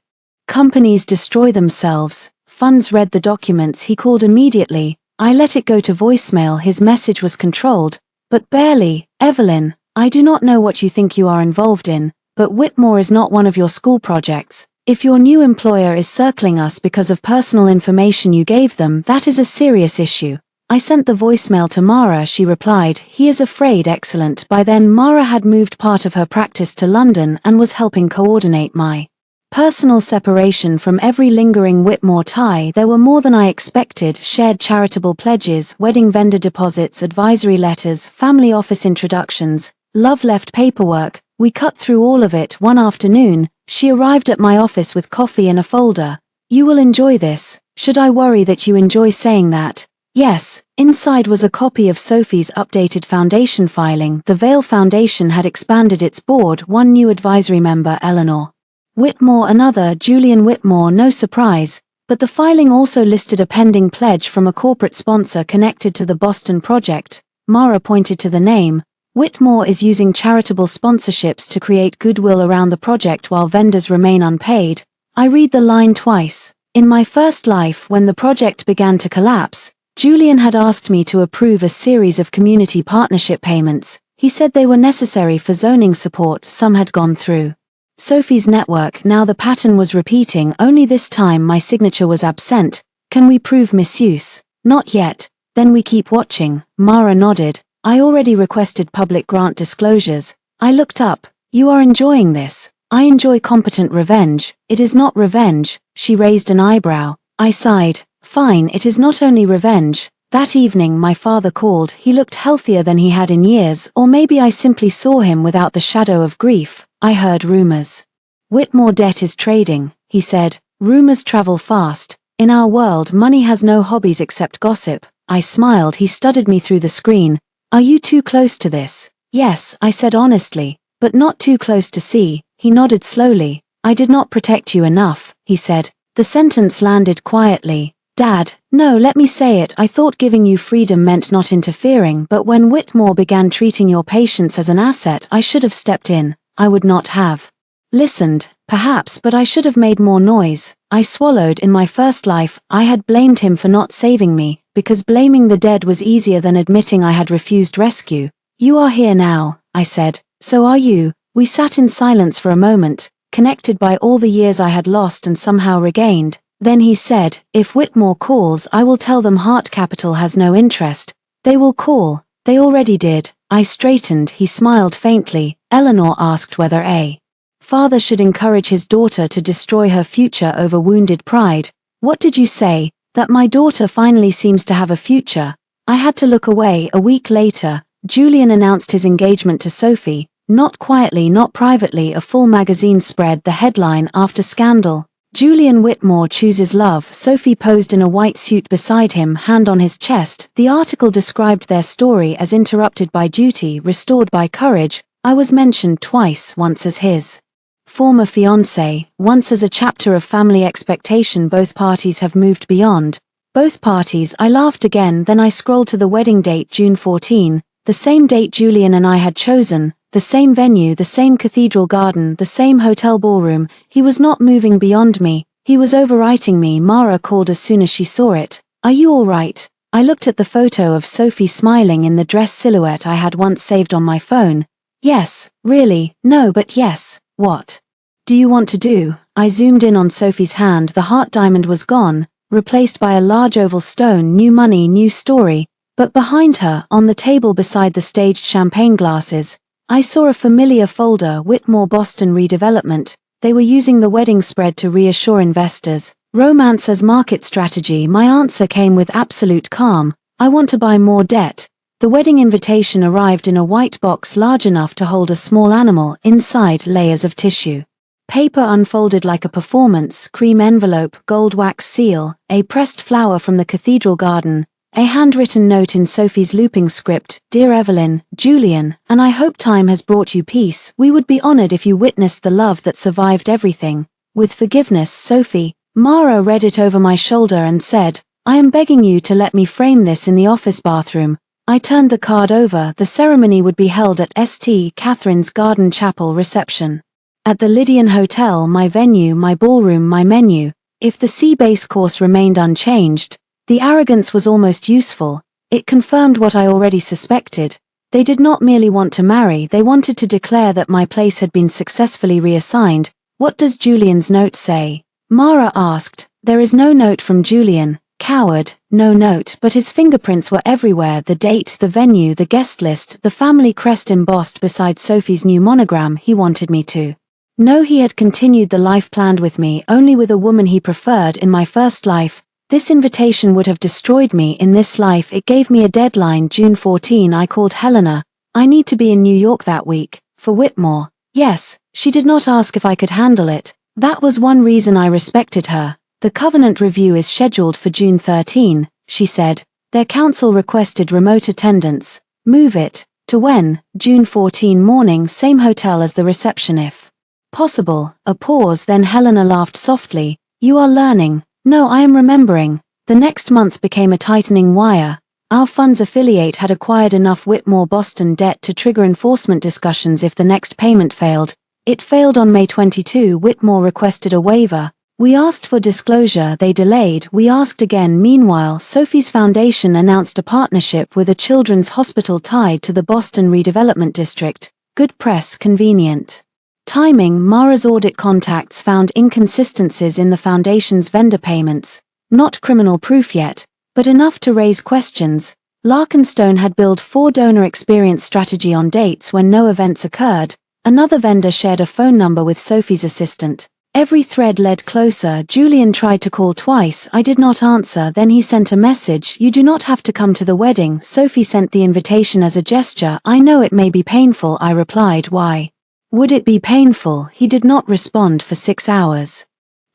"Companies destroy themselves." Funds read the documents. He called immediately. I let it go to voicemail. His message was controlled, but barely. "Evelyn, I do not know what you think you are involved in, but Whitmore is not one of your school projects. If your new employer is circling us because of personal information you gave them, that is a serious issue." I sent the voicemail to Mara. She replied, "He is afraid." Excellent. By then Mara had moved part of her practice to London and was helping coordinate my personal separation from every lingering Whitmore tie. There were more than I expected: shared charitable pledges, wedding vendor deposits, advisory letters, family office introductions, love left paperwork. We cut through all of it one afternoon. She arrived at my office with coffee and a folder. "You will enjoy this. Should I worry that you enjoy saying that?" Yes. Inside was a copy of Sophie's updated foundation filing. The Vale Foundation had expanded its board, one new advisory member, Eleanor Whitmore, another, Julian Whitmore, no surprise, but the filing also listed a pending pledge from a corporate sponsor connected to the Boston project. Mara pointed to the name. Whitmore is using charitable sponsorships to create goodwill around the project while vendors remain unpaid. I read the line twice. In my first life, when the project began to collapse, Julian had asked me to approve a series of community partnership payments. He said they were necessary for zoning support. Some had gone through Sophie's network. Now the pattern was repeating, only this time my signature was absent. "Can we prove misuse?" "Not yet." "Then we keep watching." Mara nodded. "I already requested public grant disclosures." I looked up. "You are enjoying this?" "I enjoy competent revenge." "It is not revenge." She raised an eyebrow. I sighed. "Fine, it is not only revenge." That evening my father called. He looked healthier than he had in years, or maybe I simply saw him without the shadow of grief. "I heard rumors. Whitmore debt is trading," he said. "Rumors travel fast. In our world, money has no hobbies except gossip." I smiled. He studied me through the screen. "Are you too close to this?" "Yes," I said honestly, "but not too close to see." He nodded slowly. "I did not protect you enough," he said. The sentence landed quietly. "Dad, no, let me say it. I thought giving you freedom meant not interfering, but when Whitmore began treating your patients as an asset, I should have stepped in. I would not have listened, perhaps, but I should have made more noise." I swallowed. In my first life, I had blamed him for not saving me, because blaming the dead was easier than admitting I had refused rescue. "You are here now," I said. "So are you." We sat in silence for a moment, connected by all the years I had lost and somehow regained. Then he said, "If Whitmore calls, I will tell them Heart Capital has no interest." "They will call." "They already did." I straightened. He smiled faintly. "Eleanor asked whether a father should encourage his daughter to destroy her future over wounded pride." "What did you say?" "That my daughter finally seems to have a future." I had to look away. A week later, Julian announced his engagement to Sophie. Not quietly, not privately. A full magazine spread the headline, "After Scandal, Julian Whitmore chooses love." Sophie posed in a white suit beside him, hand on his chest. The article described their story as interrupted by duty, restored by courage. I was mentioned twice, once as his former fiancé, once as a chapter of family expectation both parties have moved beyond. Both parties. I laughed again. Then I scrolled to the wedding date, June 14, the same date Julian and I had chosen. The same venue, the same cathedral garden, the same hotel ballroom. He was not moving beyond me. He was overwriting me. Mara called as soon as she saw it. "Are you all right?" I looked at the photo of Sophie smiling in the dress silhouette I had once saved on my phone. "Yes, really, no, but yes." "What do you want to do?" I zoomed in on Sophie's hand. The heart diamond was gone, replaced by a large oval stone. New money, new story. But behind her, on the table beside the staged champagne glasses, I saw a familiar folder, Whitmore Boston Redevelopment. They were using the wedding spread to reassure investors. Romance as market strategy. My answer came with absolute calm. "I want to buy more debt." The wedding invitation arrived in a white box large enough to hold a small animal, inside layers of tissue paper unfolded like a performance, cream envelope, gold wax seal, a pressed flower from the cathedral garden, a handwritten note in Sophie's looping script, "Dear Evelyn, Julian, and I hope time has brought you peace. We would be honored if you witnessed the love that survived everything. With forgiveness, Sophie." Mara read it over my shoulder and said, "I am begging you to let me frame this in the office bathroom." I turned the card over. The ceremony would be held at St. Catherine's Garden Chapel reception. At the Lydian Hotel, my venue, my ballroom, my menu. If the sea-base course remained unchanged, the arrogance was almost useful. It confirmed what I already suspected. They did not merely want to marry, they wanted to declare that my place had been successfully reassigned. "What does Julian's note say?" Mara asked. "There is no note from Julian." Coward. No note, but his fingerprints were everywhere. The date, the venue, the guest list, the family crest embossed beside Sophie's new monogram. He wanted me to know he had continued the life planned with me, only with a woman he preferred. In my first life, this invitation would have destroyed me. In this life, it gave me a deadline. June 14. I called Helena. "I need to be in New York that week. For Whitmore." Yes, she did not ask if I could handle it. That was one reason I respected her. The covenant review is scheduled for June 13, she said. Their council requested remote attendance. Move it. To when? June 14 morning, same hotel as the reception if possible. A pause, then Helena laughed softly. You are learning. No, I am remembering. The next month became a tightening wire. Our fund's affiliate had acquired enough Whitmore Boston debt to trigger enforcement discussions if the next payment failed. It failed on May 22. Whitmore requested a waiver. We asked for disclosure, they delayed. We asked again. Meanwhile, Sophie's foundation announced a partnership with a children's hospital tied to the Boston redevelopment district. Good press, convenient timing. Mara's audit contacts found inconsistencies in the foundation's vendor payments. Not criminal proof yet, but enough to raise questions. Larkenstone had built 4 donor experience strategy on dates when no events occurred. Another vendor shared a phone number with Sophie's assistant. Every thread led closer. Julian tried to call twice. I did not answer. Then he sent a message. You do not have to come to the wedding. Sophie sent the invitation as a gesture. I know it may be painful, I replied. Why would it be painful? He did not respond for 6 hours.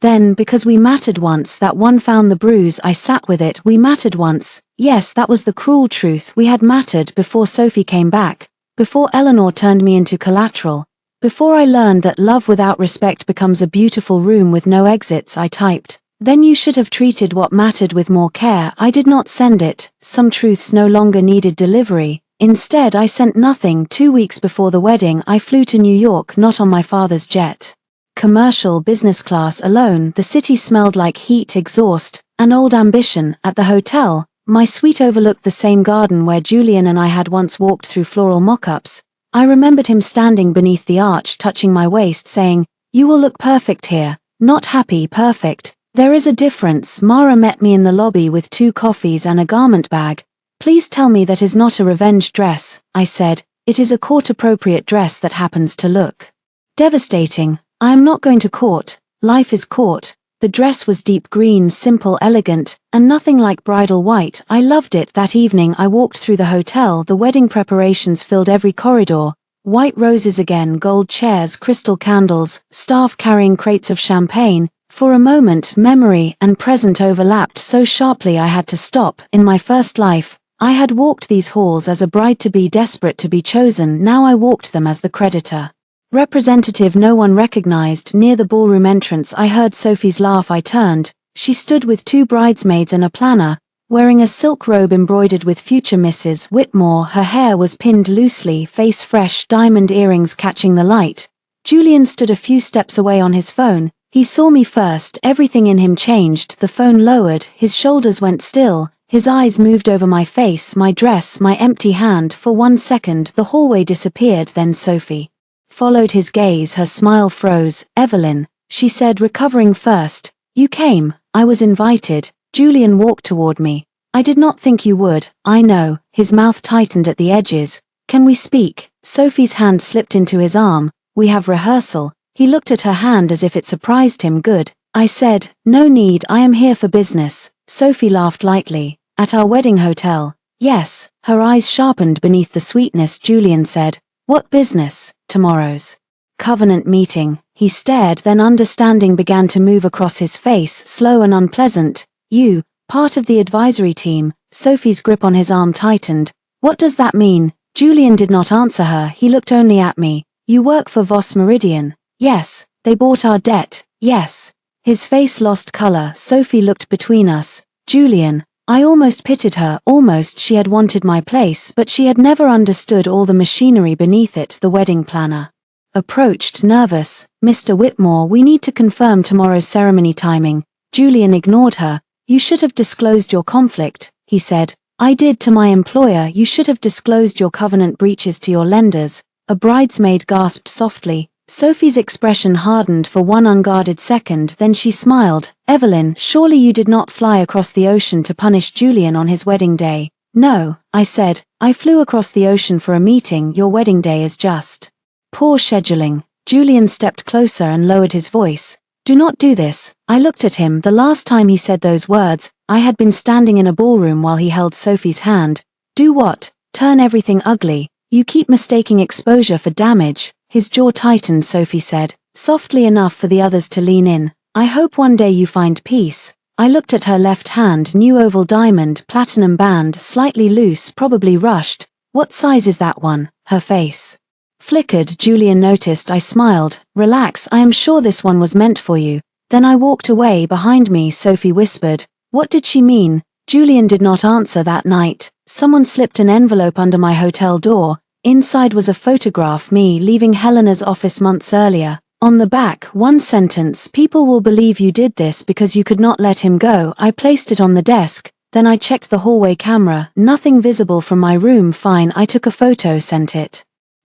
Then, because we mattered once, that one found the bruise. I sat with it. We mattered once. Yes, that was the cruel truth. We had mattered before Sophie came back, before Eleanor turned me into collateral, before I learned that love without respect becomes a beautiful room with no exits. I typed. Then you should have treated what mattered with more care. I did not send it. Some truths no longer needed delivery. Instead, I sent nothing. 2 weeks before the wedding, I flew to New York, not on my father's jet. Commercial, business class, alone. The city smelled like heat, exhaust, and old ambition. At the hotel, my suite overlooked the same garden where Julian and I had once walked through floral mock-ups. I remembered him standing beneath the arch, touching my waist, saying, "You will look perfect here." Not happy, perfect. There is a difference. Mara met me in the lobby with 2 coffees and a garment bag. Please tell me that is not a revenge dress, I said. It is a court-appropriate dress that happens to look devastating. I am not going to court. Life is court. The dress was deep green, simple, elegant, and nothing like bridal white. I loved it. That evening I walked through the hotel. The wedding preparations filled every corridor. White roses again, gold chairs, crystal candles, staff carrying crates of champagne. For a moment, memory and present overlapped so sharply I had to stop. In my first life, I had walked these halls as a bride-to-be, desperate to be chosen. Now I walked them as the creditor. Representative no one recognized. Near the ballroom entrance I heard Sophie's laugh. I turned. She stood with 2 bridesmaids and a planner, wearing a silk robe embroidered with future Mrs. Whitmore. Her hair was pinned loosely, face fresh, diamond earrings catching the light. Julian stood a few steps away on his phone. He saw me first. Everything in him changed. The phone lowered, his shoulders went still, his eyes moved over my face, my dress, my empty hand. For 1 second the hallway disappeared, then Sophie followed his gaze. Her smile froze. "Evelyn," she said, recovering first. "You came. I was invited." Julian walked toward me. "I did not think you would." "I know." His mouth tightened at the edges. "Can we speak?" Sophie's hand slipped into his arm. "We have rehearsal." He looked at her hand as if it surprised him. "Good." I said, "No need, I am here for business." Sophie laughed lightly. "At our wedding hotel?" "Yes." Her eyes sharpened beneath the sweetness. Julian said, "What business?" "Tomorrow's covenant meeting." He stared, then understanding began to move across his face, slow and unpleasant. "You, part of the advisory team?" Sophie's grip on his arm tightened. "What does that mean?" Julian did not answer her. He looked only at me. "You work for Voss Meridian?" "Yes." "They bought our debt?" "Yes." His face lost color. Sophie looked between us. "Julian." I almost pitied her. Almost. She had wanted my place, but she had never understood all the machinery beneath it. The wedding planner approached, nervous. "Mr. Whitmore, we need to confirm tomorrow's ceremony timing." Julian ignored her. "You should have disclosed your conflict," he said. "I did to my employer." "You should have disclosed your covenant breaches to your lenders." A bridesmaid gasped softly. Sophie's expression hardened for 1 unguarded second, then she smiled. "Evelyn, surely you did not fly across the ocean to punish Julian on his wedding day?" "No," I said. "I flew across the ocean for a meeting. Your wedding day is just poor scheduling." Julian stepped closer and lowered his voice. "Do not do this." I looked at him. The last time he said those words, I had been standing in a ballroom while he held Sophie's hand. "Do what?" "Turn everything ugly. You keep mistaking exposure for damage." His jaw tightened, Sophie said, softly enough for the others to lean in. I hope one day you find peace. I looked at her left hand, new oval diamond, platinum band, slightly loose, probably rushed. What size is that one? Her face flickered. Julian noticed. I smiled. Relax, I am sure this one was meant for you. Then I walked away. Behind me, Sophie whispered. What did she mean? Julian did not answer that night. Someone slipped an envelope under my hotel door. Inside was a photograph, me leaving Helena's office months earlier. On the back, one sentence, people will believe you did this because you could not let him go. I placed it on the desk, then I checked the hallway camera, nothing visible from my room. Fine, I took a photo, sent it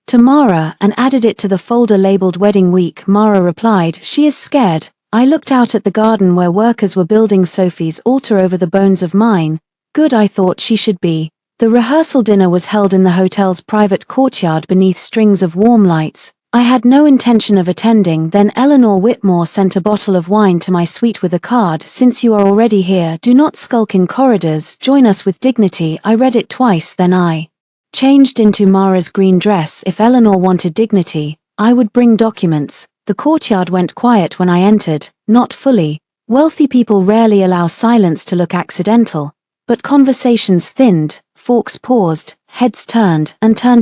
to Mara, and added it to the folder labeled Wedding Week. Mara replied, she is scared. I looked out at the garden where workers were building Sophie's altar over the bones of mine. Good, I thought she should be. The rehearsal dinner was held in the hotel's private courtyard beneath strings of warm lights. I had no intention of attending. Then Eleanor Whitmore sent a bottle of wine to my suite with a card. Since you are already here, do not skulk in corridors, join us with dignity. I read it twice, then I changed into Mara's green dress. If Eleanor wanted dignity, I would bring documents. The courtyard went quiet when I entered, not fully. Wealthy people rarely allow silence to look accidental. But conversations thinned, forks paused, heads turned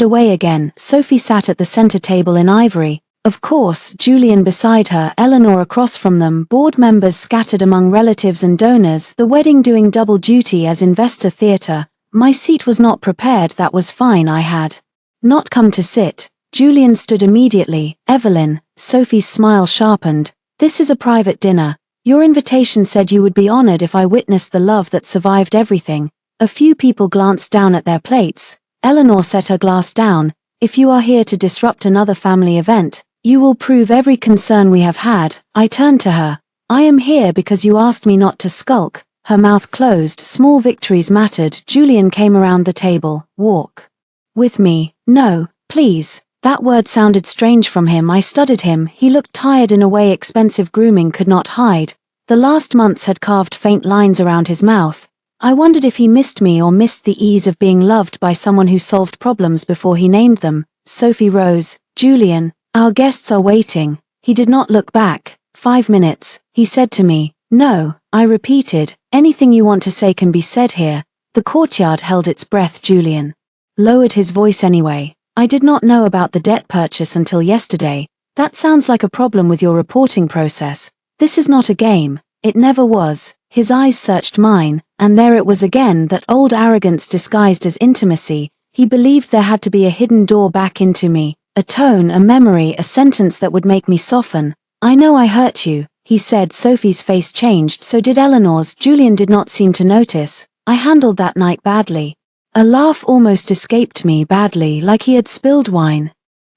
away again. Sophie sat at the center table in ivory. Of course, Julian beside her, Eleanor across from them, board members scattered among relatives and donors, the wedding doing double duty as investor theater. My seat was not prepared. That was fine. I had not come to sit. Julian stood immediately. Evelyn, Sophie's smile sharpened. This is a private dinner. Your invitation said you would be honored if I witnessed the love that survived everything. A few people glanced down at their plates. Eleanor set her glass down. If you are here to disrupt another family event, you will prove every concern we have had. I turned to her. I am here because you asked me not to skulk. Her mouth closed. Small victories mattered. Julian came around the table. Walk with me. No, please. That word sounded strange from him. I studied him. He looked tired in a way expensive grooming could not hide. The last months had carved faint lines around his mouth. I wondered if he missed me or missed the ease of being loved by someone who solved problems before he named them. Sophie rose. Julian, our guests are waiting. He did not look back. 5 minutes, he said to me. No, I repeated. Anything you want to say can be said here. The courtyard held its breath. Julian lowered his voice anyway. I did not know about the debt purchase until yesterday. That sounds like a problem with your reporting process. This is not a game. It never was. His eyes searched mine, and there it was again, that old arrogance disguised as intimacy. He believed there had to be a hidden door back into me, a tone, a memory, a sentence that would make me soften. I know I hurt you, he said. Sophie's face changed, so did Eleanor's. Julian did not seem to notice. I handled that night badly. A laugh almost escaped me. Badly, like he had spilled wine.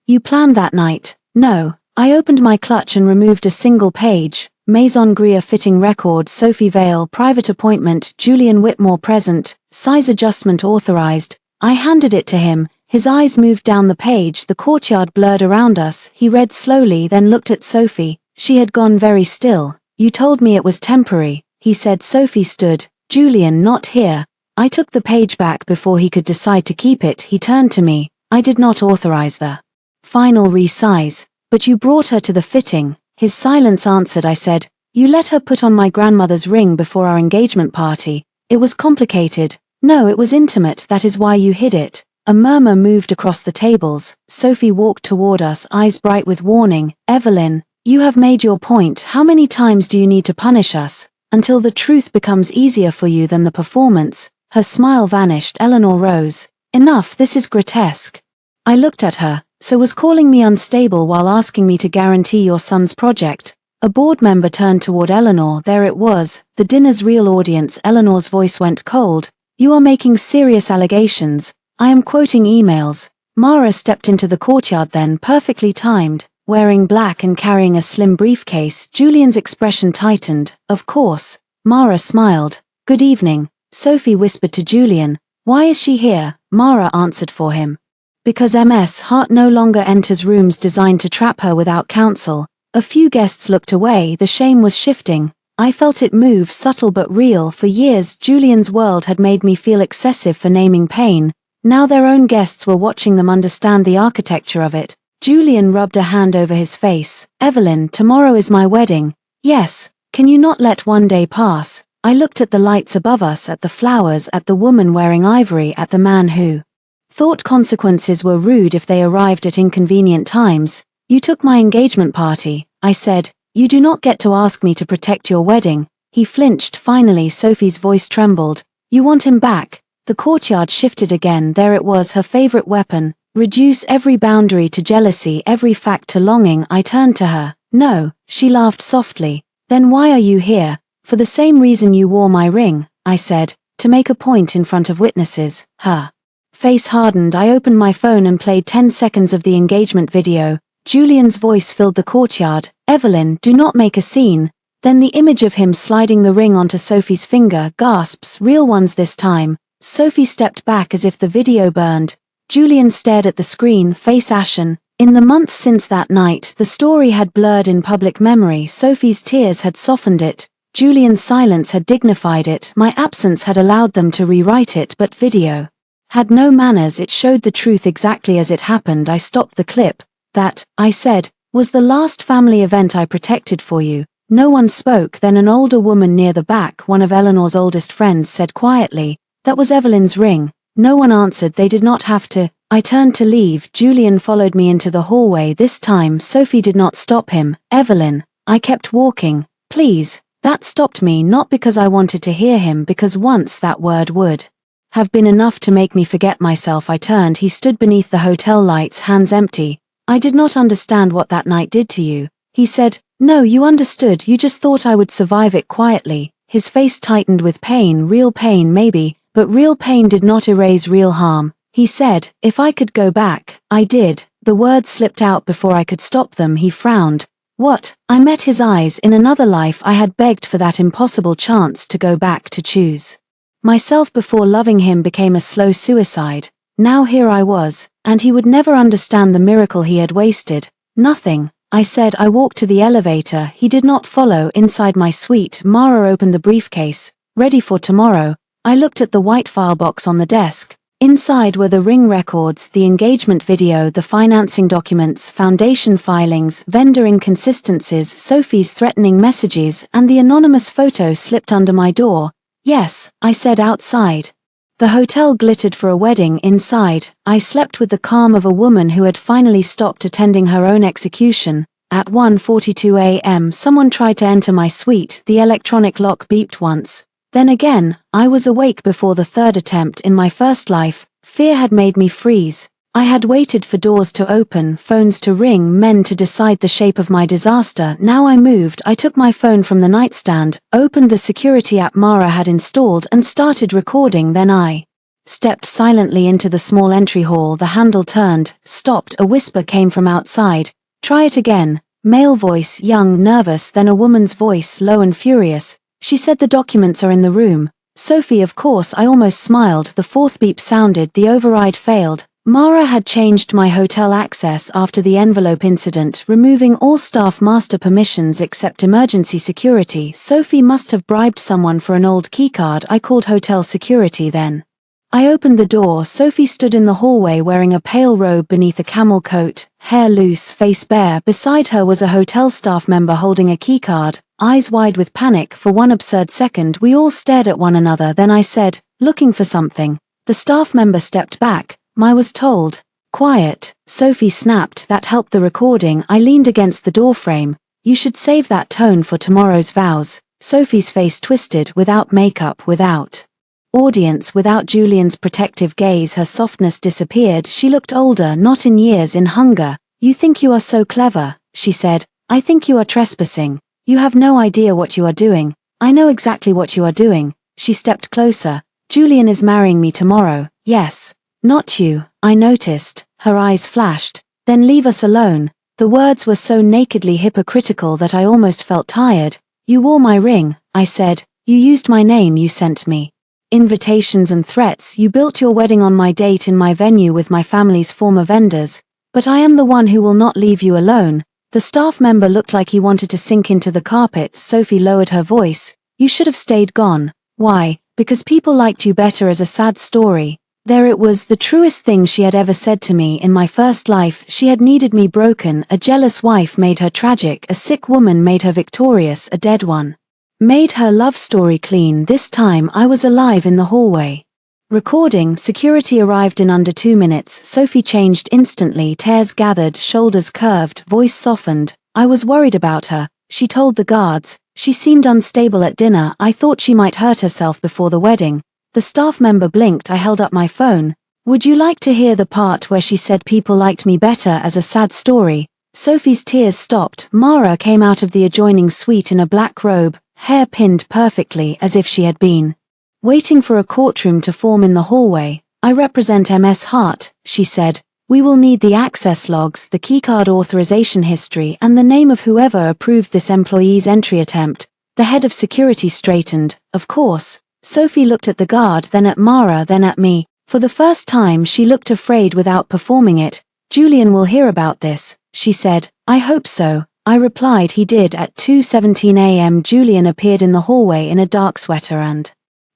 You planned that night? No. I opened my clutch and removed a single page. Maison Grier fitting record. Sophie Vale, private appointment. Julian Whitmore present. Size adjustment authorized. I handed it to him. His eyes moved down the page. The courtyard blurred around us. He read slowly, then looked at Sophie. She had gone very still. You told me it was temporary, he said. Sophie stood. Julian, not here. I took the page back before he could decide to keep it. He turned to me. I did not authorize the final resize. But you brought her to the fitting. His silence answered. I said, you let her put on my grandmother's ring before our engagement party. It was complicated. No, it was intimate. That is why you hid it. A murmur moved across the tables. Sophie walked toward us, eyes bright with warning. Evelyn, you have made your point. How many times do you need to punish us? Until the truth becomes easier for you than the performance. Her smile vanished. Eleanor rose. Enough, this is grotesque. I looked at her. So was calling me unstable while asking me to guarantee your son's project. A board member turned toward Eleanor. There it was, the dinner's real audience. Eleanor's voice went cold. You are making serious allegations. I am quoting emails. Mara stepped into the courtyard then, perfectly timed, wearing black and carrying a slim briefcase. Julian's expression tightened. Of course. Mara smiled. Good evening. Sophie whispered to Julian. Why is she here? Mara answered for him. Because Ms. Hart no longer enters rooms designed to trap her without counsel. A few guests looked away. The shame was shifting. I felt it move, subtle but real. For years, Julian's world had made me feel excessive for naming pain. Now their own guests were watching them understand the architecture of it. Julian rubbed a hand over his face. Evelyn, tomorrow is my wedding. Yes, can you not let one day pass? I looked at the lights above us, at the flowers, at the woman wearing ivory, at the man who thought consequences were rude if they arrived at inconvenient times. You took my engagement party, I said. You do not get to ask me to protect your wedding. He flinched. Finally Sophie's voice trembled. You want him back? The courtyard shifted again. There it was, her favorite weapon. Reduce every boundary to jealousy, every fact to longing. I turned to her. No, she laughed softly. Then why are you here? For the same reason you wore my ring, I said, to make a point in front of witnesses. Her face hardened. I opened my phone and played 10 seconds of the engagement video. Julian's voice filled the courtyard. Evelyn, do not make a scene. Then the image of him sliding the ring onto Sophie's finger. Gasps, real ones this time. Sophie stepped back as if the video burned. Julian stared at the screen, face ashen. In the months since that night, the story had blurred in public memory. Sophie's tears had softened it. Julian's silence had dignified it. My absence had allowed them to rewrite it, but video had no manners. It showed the truth exactly as it happened. I stopped the clip. That, I said, was the last family event I protected for you. No one spoke. Then an older woman near the back, one of Eleanor's oldest friends, said quietly, that was Evelyn's ring. No one answered. They did not have to. I turned to leave. Julian followed me into the hallway. This time Sophie did not stop him. Evelyn, I kept walking. Please. That stopped me, not because I wanted to hear him, because once that word would have been enough to make me forget myself. I turned. He stood beneath the hotel lights, hands empty. I did not understand what that night did to you. He said, no, you understood. You just thought I would survive it quietly. His face tightened with pain. Real pain maybe, but real pain did not erase real harm. He said, if I could go back, I did. The words slipped out before I could stop them. He frowned. What? I met his eyes. In another life I had begged for that impossible chance to go back, to choose myself before loving him became a slow suicide. Now here I was, and he would never understand the miracle he had wasted. Nothing, I said. I walked to the elevator. He did not follow. Inside my suite, Mara opened the briefcase. Ready for tomorrow. I looked at the white file box on the desk. Inside were the ring records, the engagement video, the financing documents, foundation filings, vendor inconsistencies, Sophie's threatening messages, and the anonymous photo slipped under my door. Yes, I said, outside. The hotel glittered for a wedding. Inside, I slept with the calm of a woman who had finally stopped attending her own execution. At 1:42 a.m. someone tried to enter my suite. The electronic lock beeped once. Then again, I was awake before the third attempt. In my first life, fear had made me freeze. I had waited for doors to open, phones to ring, men to decide the shape of my disaster. Now I moved. I took my phone from the nightstand, opened the security app Mara had installed, and started recording. Then I stepped silently into the small entry hall. The handle turned, stopped. A whisper came from outside. Try it again. Male voice, young, nervous, then a woman's voice, low and furious. She said the documents are in the room. Sophie, of course. I almost smiled. The fourth beep sounded. The override failed. Mara had changed my hotel access after the envelope incident, removing all staff master permissions except emergency security. Sophie must have bribed someone for an old keycard. I called hotel security then. I opened the door. Sophie stood in the hallway wearing a pale robe beneath a camel coat, hair loose, face bare. Beside her was a hotel staff member holding a keycard, eyes wide with panic. For one absurd second we all stared at one another. Then I said, looking for something. The staff member stepped back. I was told. Quiet. Sophie snapped. That helped the recording. I leaned against the doorframe. You should save that tone for tomorrow's vows. Sophie's face twisted. Without makeup, without audience, without Julian's protective gaze, her softness disappeared. She looked older, not in years, in hunger. You think you are so clever, she said. I think you are trespassing. You have no idea what you are doing. I know exactly what you are doing. She stepped closer. Julian is marrying me tomorrow. Yes. Not you, I noticed. Her eyes flashed. Then leave us alone. The words were so nakedly hypocritical that I almost felt tired. You wore my ring, I said. You used my name. You sent me invitations and threats. You built your wedding on my date in my venue with my family's former vendors. But I am the one who will not leave you alone. The staff member looked like he wanted to sink into the carpet. Sophie lowered her voice. You should have stayed gone. Why? Because people liked you better as a sad story. There it was, the truest thing she had ever said to me. In my first life, she had needed me broken. A jealous wife made her tragic, a sick woman made her victorious, a dead one made her love story clean. This time I was alive in the hallway. Recording. Security arrived in under 2 minutes. Sophie changed instantly, tears gathered, shoulders curved, voice softened. I was worried about her, she told the guards. She seemed unstable at dinner. I thought she might hurt herself before the wedding. The staff member blinked. I held up my phone. Would you like to hear the part where she said people liked me better as a sad story? Sophie's tears stopped. Mara came out of the adjoining suite in a black robe, hair pinned perfectly as if she had been waiting for a courtroom to form in the hallway. I represent MS Hart, she said. We will need the access logs, the keycard authorization history, and the name of whoever approved this employee's entry attempt. The head of security straightened. Of course. Sophie looked at the guard, then at Mara, then at me. For the first time she looked afraid without performing it. Julian will hear about this, she said. I hope so, I replied. He did. At 2:17 a.m. Julian appeared in the hallway in a dark sweater and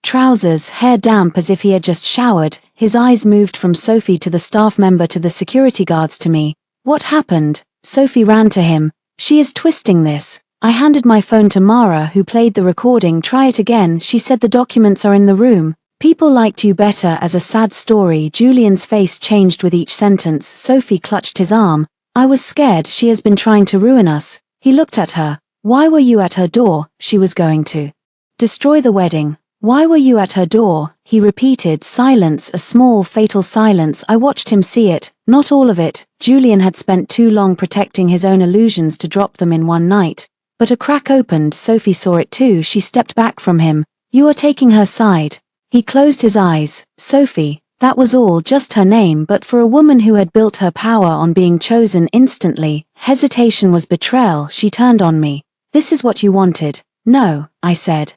trousers, hair damp as if he had just showered. His eyes moved from Sophie to the staff member to the security guards to me. What happened? Sophie ran to him. She is twisting this. I handed my phone to Mara, who played the recording. Try it again, she said. The documents are in the room. People liked you better as a sad story. Julian's face changed with each sentence. Sophie clutched his arm. I was scared. She has been trying to ruin us. He looked at her. Why were you at her door? She was going to destroy the wedding. Why were you at her door? He repeated. Silence, a small fatal silence. I watched him see it, not all of it. Julian had spent too long protecting his own illusions to drop them in one night. But a crack opened. Sophie saw it too. She stepped back from him. You are taking her side. He closed his eyes. Sophie, that was all, just her name, but for a woman who had built her power on being chosen instantly, hesitation was betrayal. She turned on me. This is what you wanted. No, I said.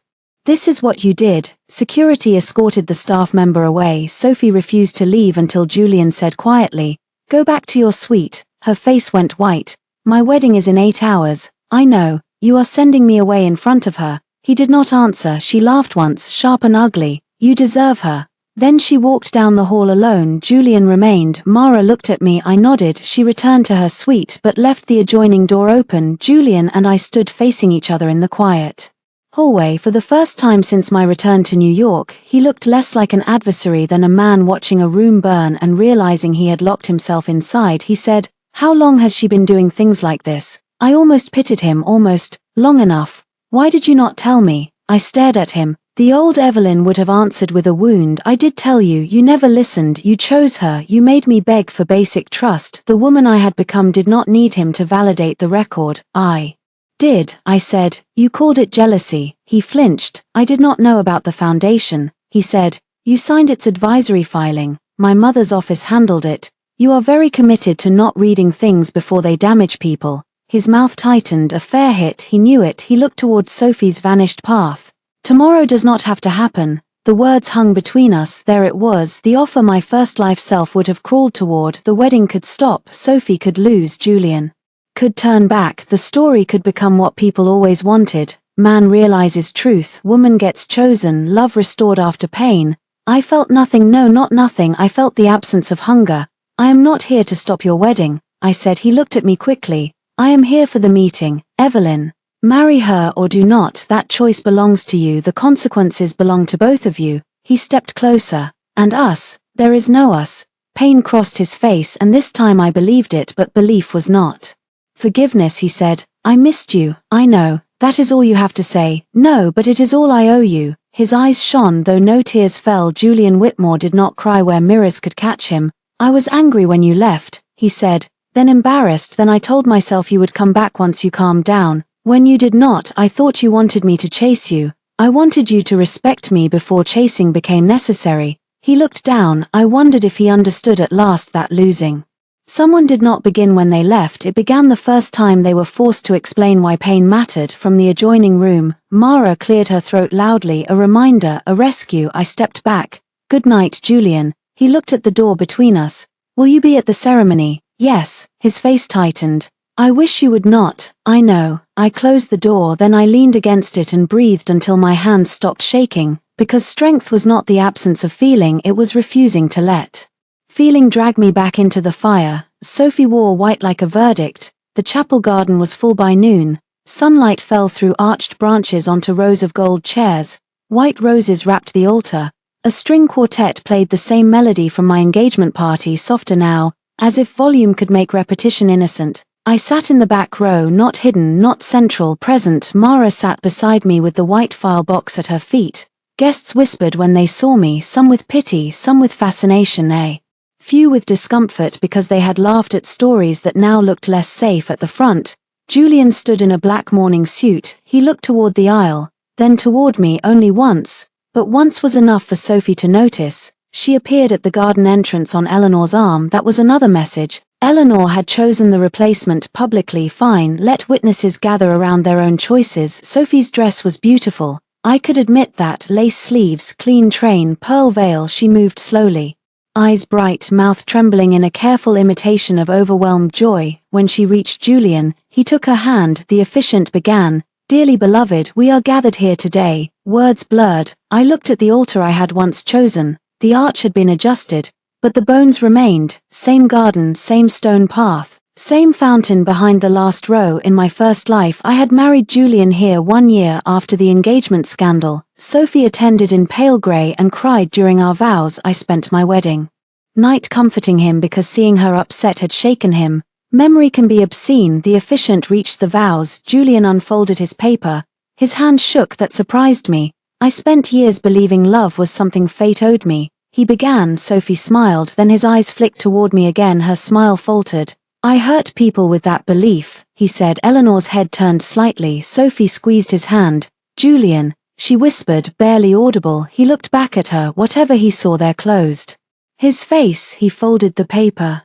This is what you did. Security escorted the staff member away. Sophie refused to leave until Julian said quietly, go back to your suite. Her face went white. My wedding is in 8 hours. I know, you are sending me away in front of her. He did not answer. She laughed once, sharp and ugly. You deserve her. Then she walked down the hall alone. Julian remained. Mara looked at me. I nodded. She returned to her suite but left the adjoining door open. Julian and I stood facing each other in the quiet hallway. For the first time since my return to New York, he looked less like an adversary than a man watching a room burn and realizing he had locked himself inside. He said, how long has she been doing things like this? I almost pitied him. Almost. Long enough. Why did you not tell me? I stared at him. The old Evelyn would have answered with a wound. I did tell you. You never listened. You chose her. You made me beg for basic trust. The woman I had become did not need him to validate the record. I did, I said. You called it jealousy. He flinched. I did not know about the foundation. He said, you signed its advisory filing. My mother's office handled it. You are very committed to not reading things before they damage people. His mouth tightened. A fair hit. He knew it. He looked toward Sophie's vanished path. Tomorrow does not have to happen. The words hung between us. There it was, the offer my first life self would have crawled toward. The wedding could stop. Sophie could lose. Julian could turn back. The story could become what people always wanted. Man realizes truth. Woman gets chosen. Love restored after pain. I felt nothing. No, not nothing. I felt the absence of hunger. I am not here to stop your wedding, I said. He looked at me quickly. I am here for the meeting. Evelyn. Marry her or do not. That choice belongs to you. The consequences belong to both of you. He stepped closer. And us. There is no us. Pain crossed his face, and this time I believed it, but belief was not forgiveness. He said, I missed you. I know. That is all you have to say. No, but it is all I owe you. His eyes shone, though no tears fell. Julian Whitmore did not cry where mirrors could catch him. I was angry when you left, he said, then embarrassed. Then I told myself you would come back once you calmed down. When you did not, I thought you wanted me to chase you. I wanted you to respect me before chasing became necessary. He looked down. I wondered if he understood at last that losing someone did not begin when they left. It began the first time they were forced to explain why pain mattered. From the adjoining room, Mara cleared her throat loudly. A reminder, a rescue. I stepped back. Good night, Julian. He looked at the door between us. Will you be at the ceremony? Yes. His face tightened. I wish you would not. I know. I closed the door, then I leaned against it and breathed until my hands stopped shaking. because strength was not the absence of feeling, it was refusing to let feeling drag me back into the fire. Sophie wore white like a verdict. The chapel garden was full by noon. Sunlight fell through arched branches onto rows of gold chairs. White roses wrapped the altar. A string quartet played the same melody from my engagement party, softer now, as if volume could make repetition innocent. I sat in the back row, not hidden, not central, present. Mara sat beside me with the white file box at her feet. Guests whispered when they saw me, some with pity, some with fascination, a few with discomfort because they had laughed at stories that now looked less safe. At the front, Julian stood in a black morning suit. He looked toward the aisle, then toward me only once, but once was enough for Sophie to notice. She appeared at the garden entrance on Eleanor's arm. That was another message. Eleanor had chosen the replacement publicly. Fine, let witnesses gather around their own choices. Sophie's dress was beautiful. I could admit that. Lace sleeves, clean train, pearl veil. She moved slowly, eyes bright, mouth trembling in a careful imitation of overwhelmed joy. When she reached Julian, he took her hand. The officiant began, "Dearly beloved, we are gathered here today." Words blurred. I looked at the altar I had once chosen. The arch had been adjusted, but the bones remained. Same garden, same stone path, same fountain behind the last row. In my first life I had married Julian here 1 year after the engagement scandal. Sophie attended in pale grey and cried during our vows. I spent my wedding night comforting him because seeing her upset had shaken him. Memory can be obscene. The officiant reached the vows. Julian unfolded his paper. His hand shook. That surprised me. I spent years believing love was something fate owed me. He began. Sophie smiled, then his eyes flicked toward me again. Her smile faltered. "I hurt people with that belief," he said. Eleanor's head turned slightly. Sophie squeezed his hand. "Julian," she whispered, barely audible. He looked back at her. Whatever he saw there closed his face. He folded the paper.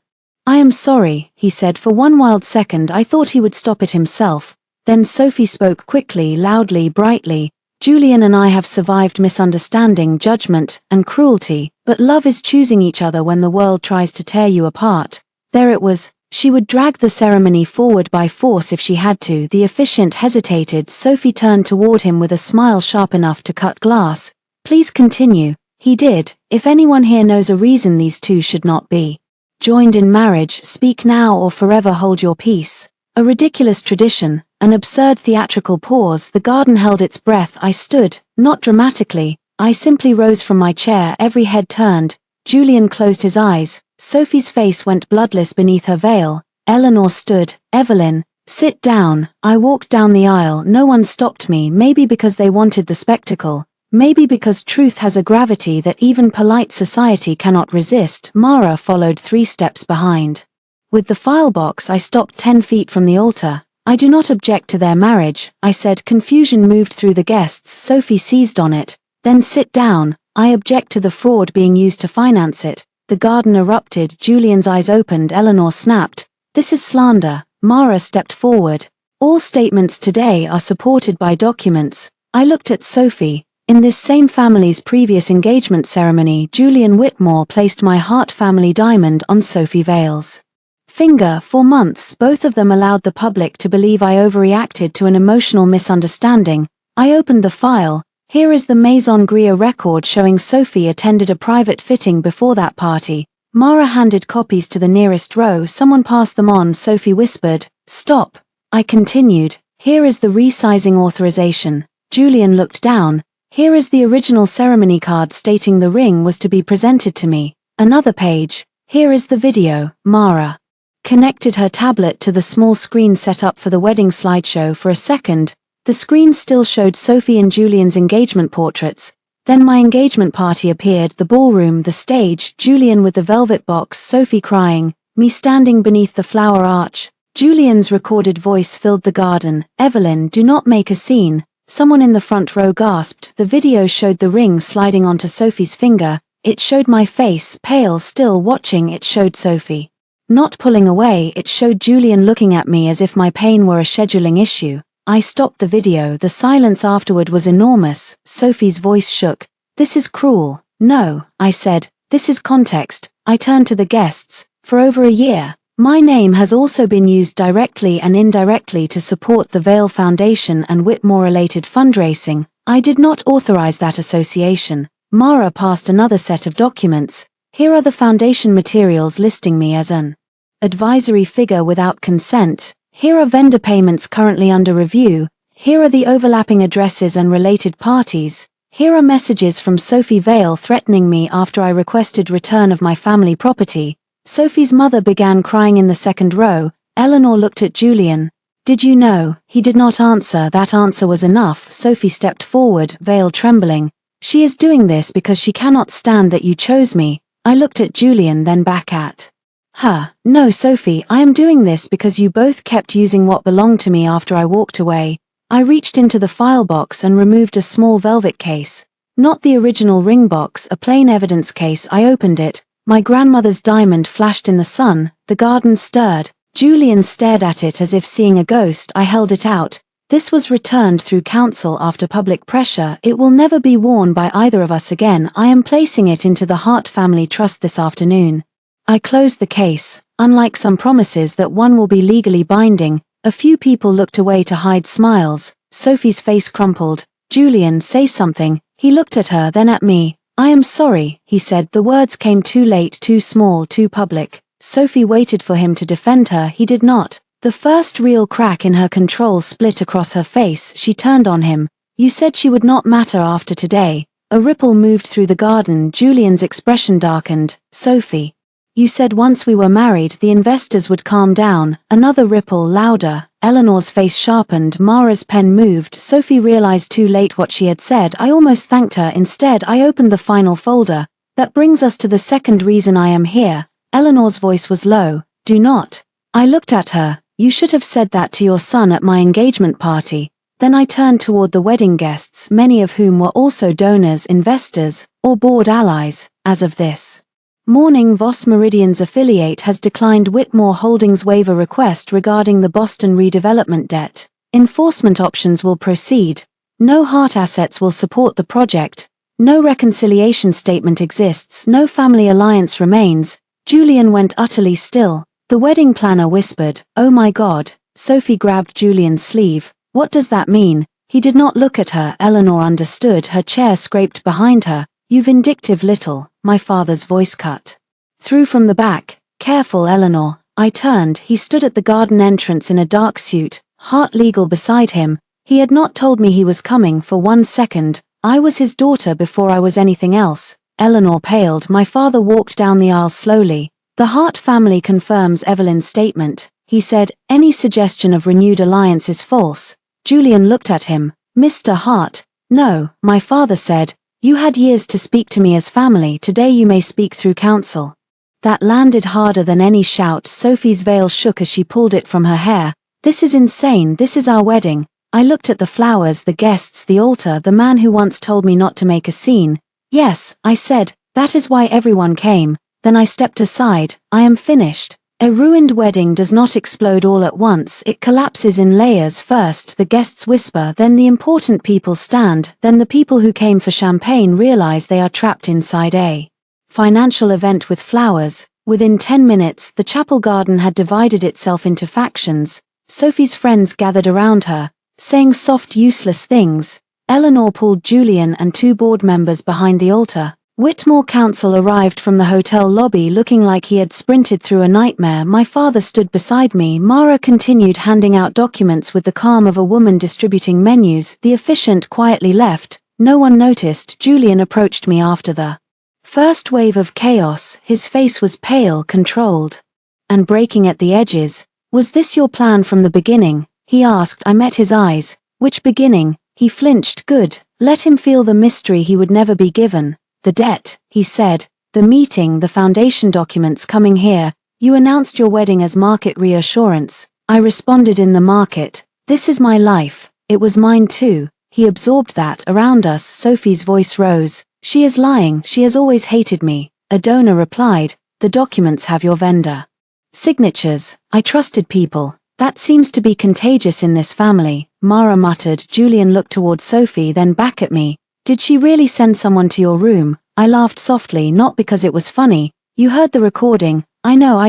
"I am sorry," he said. For one wild second I thought he would stop it himself. Then Sophie spoke quickly, loudly, brightly. "Julian and I have survived misunderstanding, judgment, and cruelty, but love is choosing each other when the world tries to tear you apart." There it was. She would drag the ceremony forward by force if she had to. The officiant hesitated. Sophie turned toward him with a smile sharp enough to cut glass. "Please continue." He did. "If anyone here knows a reason these two should not be joined in marriage, speak now or forever hold your peace." A ridiculous tradition, an absurd theatrical pause. The garden held its breath. I stood, not dramatically. I simply rose from my chair. Every head turned. Julian closed his eyes. Sophie's face went bloodless beneath her veil. Eleanor stood. "Evelyn, sit down." I walked down the aisle. No one stopped me. Maybe because they wanted the spectacle. Maybe because truth has a gravity that even polite society cannot resist. Mara followed 3 steps behind. With the file box I stopped 10 feet from the altar. "I do not object to their marriage," I said. Confusion moved through the guests. Sophie seized on it. "Then sit down." "I object to the fraud being used to finance it." The garden erupted. Julian's eyes opened. Eleanor snapped. "This is slander." Mara stepped forward. "All statements today are supported by documents." I looked at Sophie. In this same family's previous engagement ceremony, Julian Whitmore placed my Hart family diamond on Sophie Vale's finger. For months, both of them allowed the public to believe I overreacted to an emotional misunderstanding. I opened the file. Here is the Maison Grier record showing Sophie attended a private fitting before that party. Mara handed copies to the nearest row. "Someone passed them on." Sophie whispered. "Stop." I continued. "Here is the resizing authorization." Julian looked down. "Here is the original ceremony card stating the ring was to be presented to me." Another page. "Here is the video." Mara connected her tablet to the small screen set up for the wedding slideshow. For a second, the screen still showed Sophie and Julian's engagement portraits. Then my engagement party appeared, the ballroom, the stage, Julian with the velvet box, Sophie crying, me standing beneath the flower arch. Julian's recorded voice filled the garden. "Evelyn, do not make a scene." Someone in the front row gasped. The video showed the ring sliding onto Sophie's finger. It showed my face, pale, still watching. It showed Sophie not pulling away. It showed Julian looking at me as if my pain were a scheduling issue. I stopped the video. The silence afterward was enormous. Sophie's voice shook. "This is cruel." "No," I said. "This is context." I turned to the guests. "For over a year, my name has also been used directly and indirectly to support the Vale Foundation and Whitmore-related fundraising. I did not authorize that association. Mara passed another set of documents. Here are the foundation materials listing me as an advisory figure without consent. Here are vendor payments currently under review. Here are the overlapping addresses and related parties. Here are messages from Sophie Vale threatening me after I requested return of my family property. Sophie's mother began crying in the second row. Eleanor looked at Julian. Did you know? He did not answer. That answer was enough. Sophie stepped forward, Vale trembling. She is doing this because she cannot stand that you chose me. I looked at Julian, then back at her. No, Sophie, I am doing this because you both kept using what belonged to me after I walked away. I reached into the file box and removed a small velvet case. Not the original ring box, a plain evidence case. I opened it. My grandmother's diamond flashed in the sun. The garden stirred. Julian stared at it as if seeing a ghost. I held it out. This was returned through counsel after public pressure. It will never be worn by either of us again. I am placing it into the Hart family trust this afternoon. I closed the case. Unlike some promises that one will be legally binding, a few people looked away to hide smiles. Sophie's face crumpled. Julian, say something. He looked at her, then at me. I am sorry, he said. The words came too late, too small, too public. Sophie waited for him to defend her. He did not. The first real crack in her control split across her face. She turned on him. You said she would not matter after today. A ripple moved through the garden. Julian's expression darkened. Sophie. You said once we were married the investors would calm down. Another ripple, louder. Eleanor's face sharpened. Mara's pen moved. Sophie realized too late what she had said. I almost thanked her. Instead, I opened the final folder. That brings us to the second reason I am here. Eleanor's voice was low. Do not. I looked at her. You should have said that to your son at my engagement party. Then I turned toward the wedding guests, many of whom were also donors, investors, or board allies. As of this morning, Voss Meridian's affiliate has declined Whitmore Holdings' waiver request regarding the Boston redevelopment debt. Enforcement options will proceed. No Hart assets will support the project. No reconciliation statement exists. No family alliance remains. Julian went utterly still. The wedding planner whispered, "Oh my God." Sophie grabbed Julian's sleeve. What does that mean? He did not look at her. Eleanor understood. Her chair scraped behind her. You vindictive little. My father's voice cut through from the back. Careful, Eleanor. I turned. He stood at the garden entrance in a dark suit, Hart legal beside him. He had not told me he was coming for 1 second. I was his daughter before I was anything else. Eleanor paled. My father walked down the aisle slowly. The Hart family confirms Evelyn's statement. He said, any suggestion of renewed alliance is false. Julian looked at him. Mr. Hart. No, my father said. You had years to speak to me as family. Today you may speak through counsel. That landed harder than any shout. Sophie's veil shook as she pulled it from her hair. This is insane. This is our wedding. I looked at the flowers, the guests, the altar, the man who once told me not to make a scene. Yes, I said, that is why everyone came. Then I stepped aside. I am finished. A ruined wedding does not explode all at once. It collapses in layers. First, the guests whisper, then the important people stand, then the people who came for champagne realize they are trapped inside a financial event with flowers. Within 10 minutes, the chapel garden had divided itself into factions. Sophie's friends gathered around her, saying soft, useless things. Eleanor pulled Julian and 2 board members behind the altar. Whitmore counsel arrived from the hotel lobby looking like he had sprinted through a nightmare. My father stood beside me. Mara continued handing out documents with the calm of a woman distributing menus. The officiant quietly left. No one noticed. Julian approached me after the first wave of chaos. His face was pale, controlled, and breaking at the edges. Was this your plan from the beginning? He asked. I met his eyes. Which beginning? He flinched. Good. Let him feel the mystery he would never be given. The debt, he said. The meeting, the foundation documents coming here. You announced your wedding as market reassurance. I responded in the market. This is my life. It was mine too. He absorbed that. Around us, Sophie's voice rose. She is lying. She has always hated me. A donor replied. The documents have your vendor signatures. I trusted people. That seems to be contagious in this family. Mara muttered. Julian looked toward Sophie, then back at me. Did she really send someone to your room? I laughed softly, not because it was funny. You heard the recording. I know,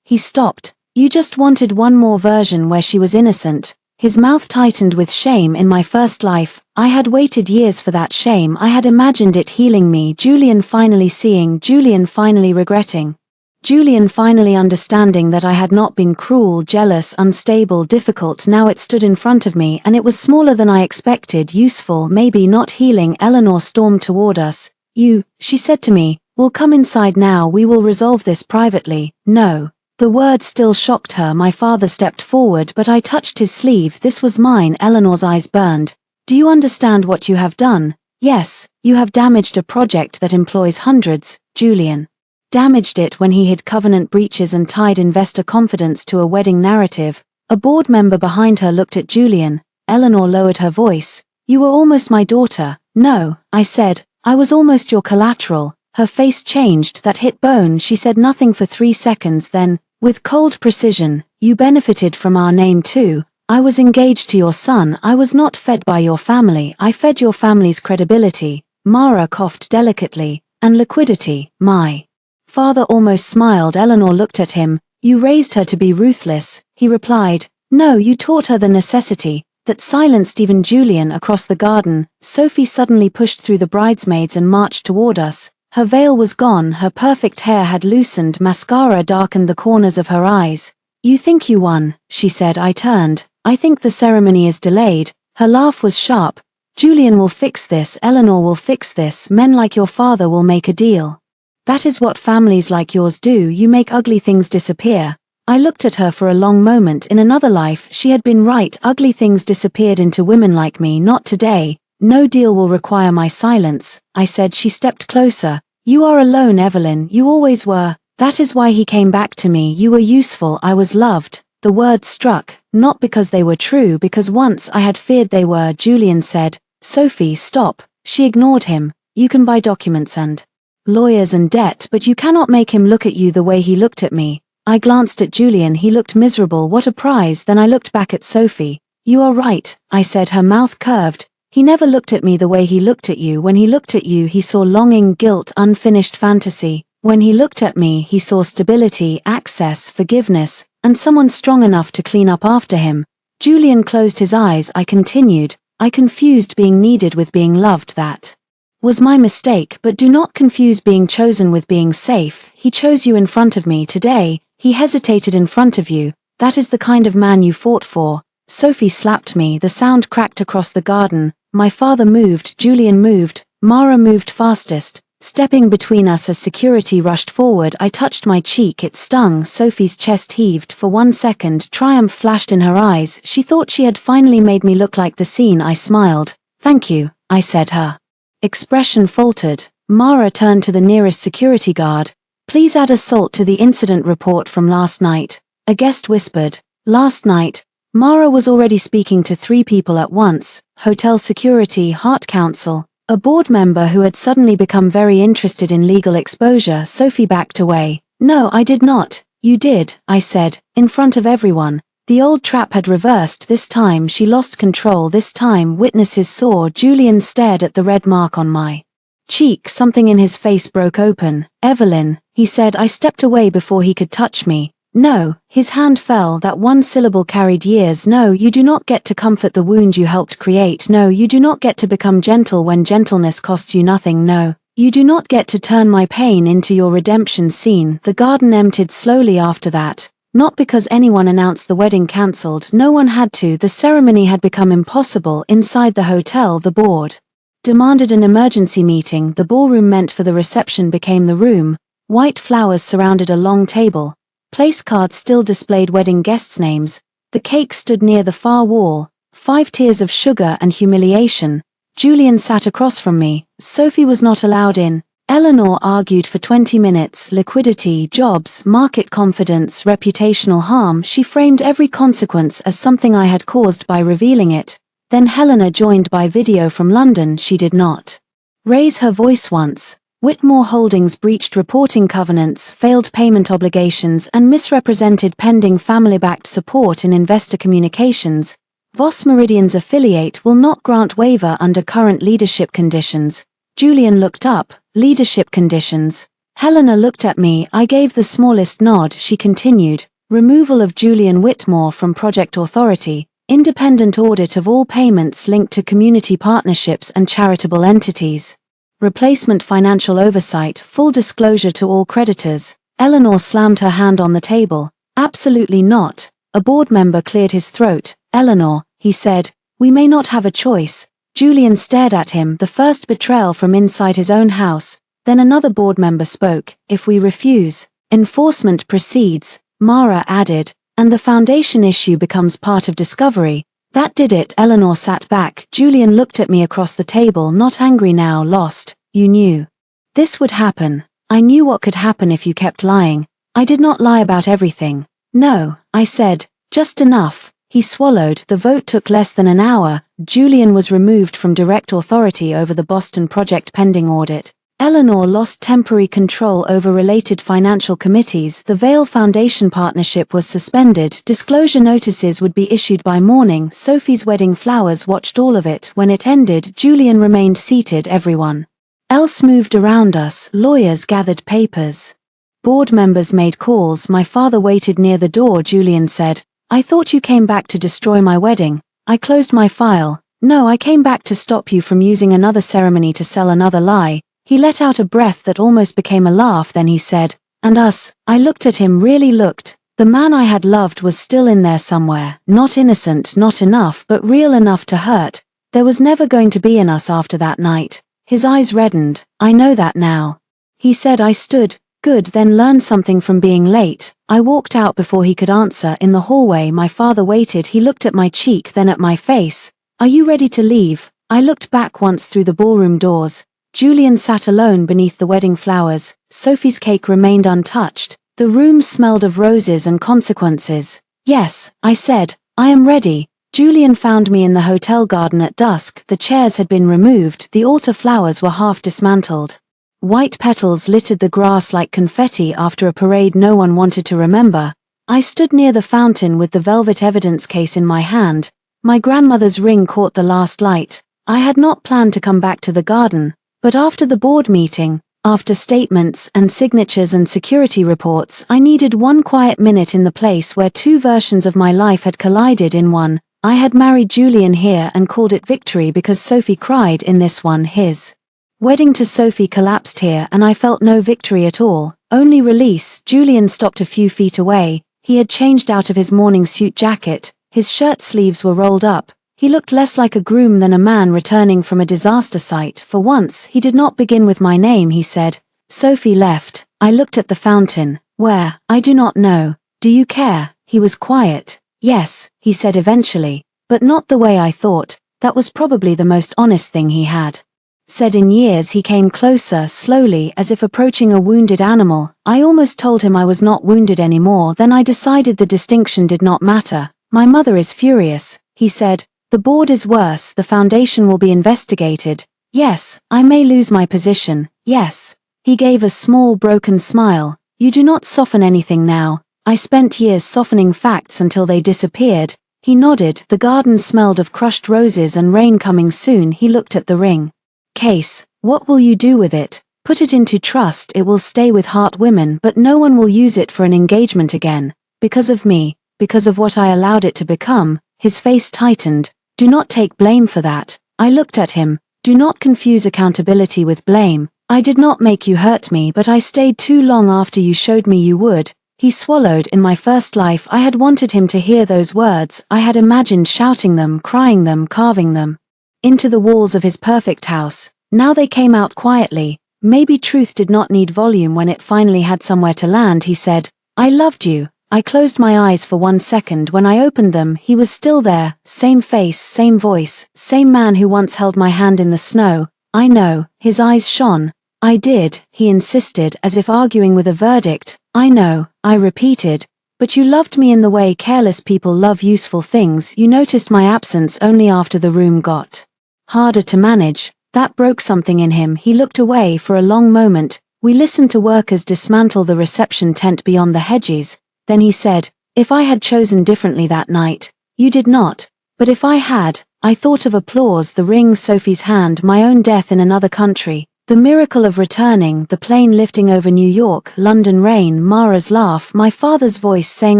He stopped. You just wanted one more version where she was innocent. His mouth tightened with shame. In my first life, I had waited years for that shame. I had imagined it healing me. Julian finally seeing, Julian finally regretting. Julian finally understanding that I had not been cruel, jealous, unstable, difficult. Now it stood in front of me, and it was smaller than I expected, useful, maybe not healing. Eleanor stormed toward us. "You," she said to me, "will come inside now. We will resolve this privately." No. The word still shocked her. My father stepped forward, but I touched his sleeve. "This was mine." Eleanor's eyes burned. "Do you understand what you have done?" "Yes, you have damaged a project that employs hundreds." Julian damaged it when he hid covenant breaches and tied investor confidence to a wedding narrative. A board member behind her looked at Julian. Eleanor lowered her voice. "You were almost my daughter." "No," I said, "I was almost your collateral." Her face changed. "That hit bone." She said nothing for 3 seconds, then, with cold precision, "You benefited from our name too. I was engaged to your son. I was not fed by your family. I fed your family's credibility." Mara coughed delicately. "And liquidity." My father almost smiled. Eleanor looked at him. "You raised her to be ruthless." He replied, "No, you taught her the necessity." That silenced even Julian. Across the garden, Sophie suddenly pushed through the bridesmaids and marched toward us. Her veil was gone, her perfect hair had loosened, mascara darkened the corners of her eyes. "You think you won," she said. I turned. "I think the ceremony is delayed." Her laugh was sharp. "Julian will fix this. Eleanor will fix this. Men like your father will make a deal. That is what families like yours do. You make ugly things disappear." I looked at her for a long moment. In another life, she had been right. Ugly things disappeared into women like me. Not today. "No deal will require my silence," I said. She stepped closer. "You are alone, Evelyn. You always were. That is why he came back to me. You were useful. I was loved." The words struck, not because they were true, because once I had feared they were. Julian said, "Sophie, stop." She ignored him. "You can buy documents and lawyers and debt, but you cannot make him look at you the way he looked at me." I glanced at Julian. He looked miserable. What a prize. Then I looked back at Sophie. "You are right," I said. Her mouth curved. "He never looked at me the way he looked at you. When he looked at you, he saw longing, guilt, unfinished fantasy. When he looked at me, he saw stability, access, forgiveness, and someone strong enough to clean up after him." Julian closed his eyes. I continued. "I confused being needed with being loved. That was my mistake, but do not confuse being chosen with being safe. He chose you in front of me today. He hesitated in front of you. That is the kind of man you fought for." Sophie slapped me. The sound cracked across the garden. My father moved. Julian moved. Mara moved fastest, stepping between us as security rushed forward. I touched my cheek. It stung. Sophie's chest heaved. For 1 second, triumph flashed in her eyes. She thought she had finally made me look like the scene. I smiled. "Thank you," I said. Her expression faltered. Mara turned to the nearest security guard. "Please add a salt to the incident report from last night." A guest whispered. "Last night." Mara was already speaking to 3 people at once: hotel security, Heart Council, a board member who had suddenly become very interested in legal exposure. Sophie backed away. "No, I did not." "You did," I said, in front of everyone. The old trap had reversed. This time she lost control. This time witnesses saw. Julian stared at the red mark on my cheek. Something in his face broke open. "Evelyn," he said. I stepped away before he could touch me. "No." His hand fell. That one syllable carried years. "No, you do not get to comfort the wound you helped create. No, you do not get to become gentle when gentleness costs you nothing. No, you do not get to turn my pain into your redemption scene." The garden emptied slowly after that. Not because anyone announced the wedding cancelled. No one had to. The ceremony had become impossible. Inside the hotel, the board demanded an emergency meeting. The ballroom meant for the reception became the room. White flowers surrounded a long table. Place cards still displayed wedding guests' names. The cake stood near the far wall. 5 tiers of sugar and humiliation. Julian sat across from me. Sophie was not allowed in. Eleanor argued for 20 minutes. Liquidity, jobs, market confidence, reputational harm. She framed every consequence as something I had caused by revealing it. Then Helena joined by video from London. She did not raise her voice once. Whitmore Holdings breached reporting covenants, failed payment obligations, and misrepresented pending family-backed support in investor communications. Voss Meridian's affiliate will not grant waiver under current leadership conditions. Julian looked up. Leadership conditions. Helena looked at me. I gave the smallest nod. She continued. Removal of Julian Whitmore from project authority. Independent audit of all payments linked to community partnerships and charitable entities. Replacement financial oversight, full disclosure to all creditors. Eleanor slammed her hand on the table. Absolutely not. A board member cleared his throat. Eleanor, he said, we may not have a choice. Julian stared at him, the first betrayal from inside his own house. Then another board member spoke. If we refuse, enforcement proceeds, Mara added, and the foundation issue becomes part of discovery. That did it. Eleanor sat back. Julian looked at me across the table, not angry now, lost. You knew this would happen. I knew what could happen if you kept lying. I did not lie about everything. No, I said, just enough. He swallowed. The vote took less than an hour. Julian was removed from direct authority over the Boston project pending audit. Eleanor lost temporary control over related financial committees. The Vail Foundation partnership was suspended. Disclosure notices would be issued by morning. Sophie's wedding flowers watched all of it. When it ended, Julian remained seated. Everyone else moved around us. Lawyers gathered papers. Board members made calls. My father waited near the door. Julian said, I thought you came back to destroy my wedding. I closed my file. No, I came back to stop you from using another ceremony to sell another lie. He let out a breath that almost became a laugh. Then he said, and us. I looked at him, really looked. The man I had loved was still in there somewhere. Not innocent, not enough, but real enough to hurt. There was never going to be in us after that night. His eyes reddened. I know that now. He said. I stood. Good, then learn something from being late. I walked out before he could answer. In the hallway, my father waited. He looked at my cheek, then at my face. Are you ready to leave? I looked back once through the ballroom doors. Julian sat alone beneath the wedding flowers. Sophie's cake remained untouched. The room smelled of roses and consequences. Yes, I said, I am ready. Julian found me in the hotel garden at dusk. The chairs had been removed. The altar flowers were half dismantled. White petals littered the grass like confetti after a parade no one wanted to remember. I stood near the fountain with the velvet evidence case in my hand. My grandmother's ring caught the last light. I had not planned to come back to the garden. But after the board meeting, after statements and signatures and security reports, I needed one quiet minute in the place where two versions of my life had collided in one. I had married Julian here and called it victory because Sophie cried in this one. His wedding to Sophie collapsed here and I felt no victory at all, only release. Julian stopped a few feet away. He had changed out of his morning suit jacket. His shirt sleeves were rolled up. He looked less like a groom than a man returning from a disaster site. For once, he did not begin with my name. He said, Sophie left. I looked at the fountain. Where? I do not know. Do you care? He was quiet. Yes, he said eventually, but not the way I thought. That was probably the most honest thing he had said in years. He came closer, slowly, as if approaching a wounded animal. I almost told him I was not wounded anymore. Then I decided the distinction did not matter. My mother is furious, he said. The board is worse. The foundation will be investigated. Yes, I may lose my position. Yes. He gave a small broken smile. You do not soften anything now. I spent years softening facts until they disappeared. He nodded. The garden smelled of crushed roses and rain coming soon. He looked at the ring case. What will you do with it? Put it into trust. It will stay with Heart Women, but no one will use it for an engagement again. Because of me. Because of what I allowed it to become. His face tightened. Do not take blame for that. I looked at him. Do not confuse accountability with blame. I did not make you hurt me, but I stayed too long after you showed me you would. He swallowed. In my first life I had wanted him to hear those words. I had imagined shouting them, crying them, carving them into the walls of his perfect house. Now they came out quietly. Maybe truth did not need volume when it finally had somewhere to land. He said, I loved you. I closed my eyes for 1 second. When I opened them, he was still there, same face, same voice, same man who once held my hand in the snow. I know, his eyes shone. I did, he insisted, as if arguing with a verdict. I know, I repeated. But you loved me in the way careless people love useful things. You noticed my absence only after the room got harder to manage. That broke something in him. He looked away for a long moment. We listened to workers dismantle the reception tent beyond the hedges. Then he said, if I had chosen differently that night, you did not. But if I had, I thought of applause, the ring, Sophie's hand, my own death in another country, the miracle of returning, the plane lifting over New York, London rain, Mara's laugh, my father's voice saying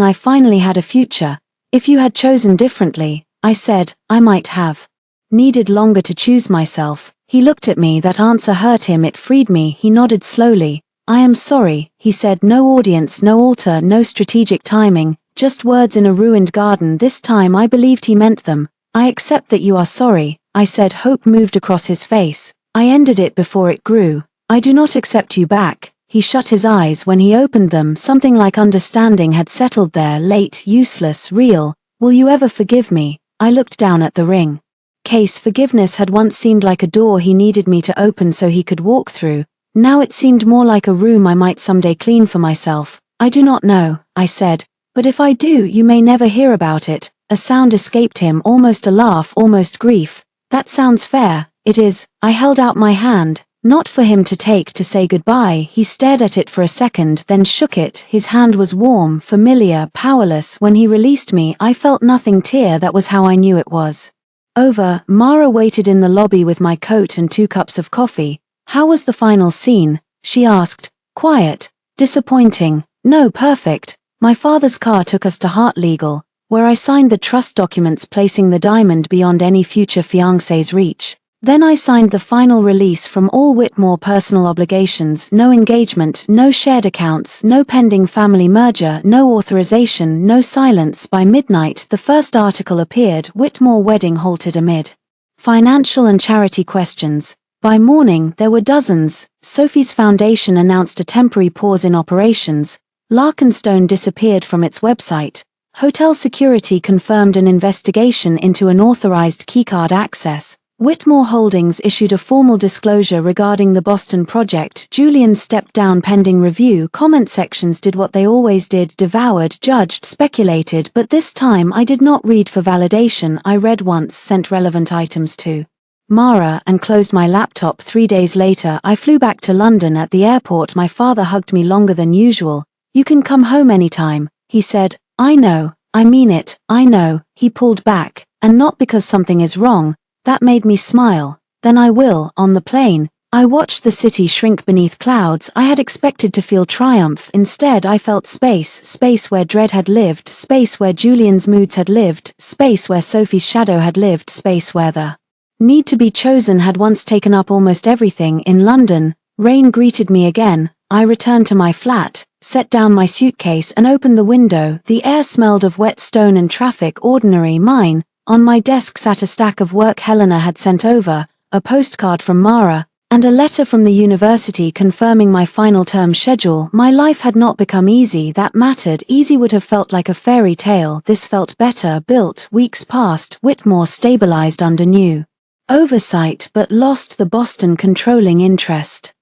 I finally had a future. If you had chosen differently, I said. I might have needed longer to choose myself. He looked at me. That answer hurt him. It freed me. He nodded slowly. I am sorry, he said. No audience, no altar, no strategic timing, just words in a ruined garden. This time I believed he meant them. I accept that you are sorry, I said. Hope moved across his face. I ended it before it grew. I do not accept you back. He shut his eyes. When he opened them, something like understanding had settled there. Late, useless, real. Will you ever forgive me? I looked down at the ring. Case. Forgiveness had once seemed like a door he needed me to open so he could walk through. Now it seemed more like a room I might someday clean for myself. I do not know, I said. But if I do, you may never hear about it. A sound escaped him, almost a laugh, almost grief. That sounds fair. It is. I held out my hand. Not for him to take, to say goodbye. He stared at it for a second, then shook it. His hand was warm, familiar, powerless. When he released me, I felt nothing. Tear. That was how I knew it was over. Mara waited in the lobby with my coat and 2 cups of coffee. How was the final scene? She asked. Quiet. Disappointing. No, perfect. My father's car took us to Hart Legal, where I signed the trust documents placing the diamond beyond any future fiancé's reach. Then I signed the final release from all Whitmore personal obligations. No engagement, no shared accounts, no pending family merger, no authorization, no silence. By midnight, the first article appeared. Whitmore wedding halted amid financial and charity questions. By morning, there were dozens. Sophie's foundation announced a temporary pause in operations. Larkenstone disappeared from its website. Hotel security confirmed an investigation into unauthorized keycard access. Whitmore Holdings issued a formal disclosure regarding the Boston project. Julian stepped down pending review. Comment sections did what they always did: devoured, judged, speculated. But this time I did not read for validation. I read once, sent relevant items to Mara, and closed my laptop. 3 days later, I flew back to London. At the airport, my father hugged me longer than usual. You can come home anytime, he said. I know, I mean it, I know. He pulled back, and not because something is wrong. That made me smile. Then I will. On the plane, I watched the city shrink beneath clouds. I had expected to feel triumph. Instead, I felt space. Space where dread had lived. Space where Julian's moods had lived. Space where Sophie's shadow had lived. Space where the need to be chosen had once taken up almost everything. In London, rain greeted me again. I returned to my flat, set down my suitcase and opened the window. The air smelled of wet stone and traffic. Ordinary. Mine. On my desk sat a stack of work Helena had sent over, a postcard from Mara, and a letter from the university confirming my final term schedule. My life had not become easy. That mattered. Easy would have felt like a fairy tale. This felt better. Built. Weeks passed. Whitmore stabilized under new oversight but lost the Boston controlling interest.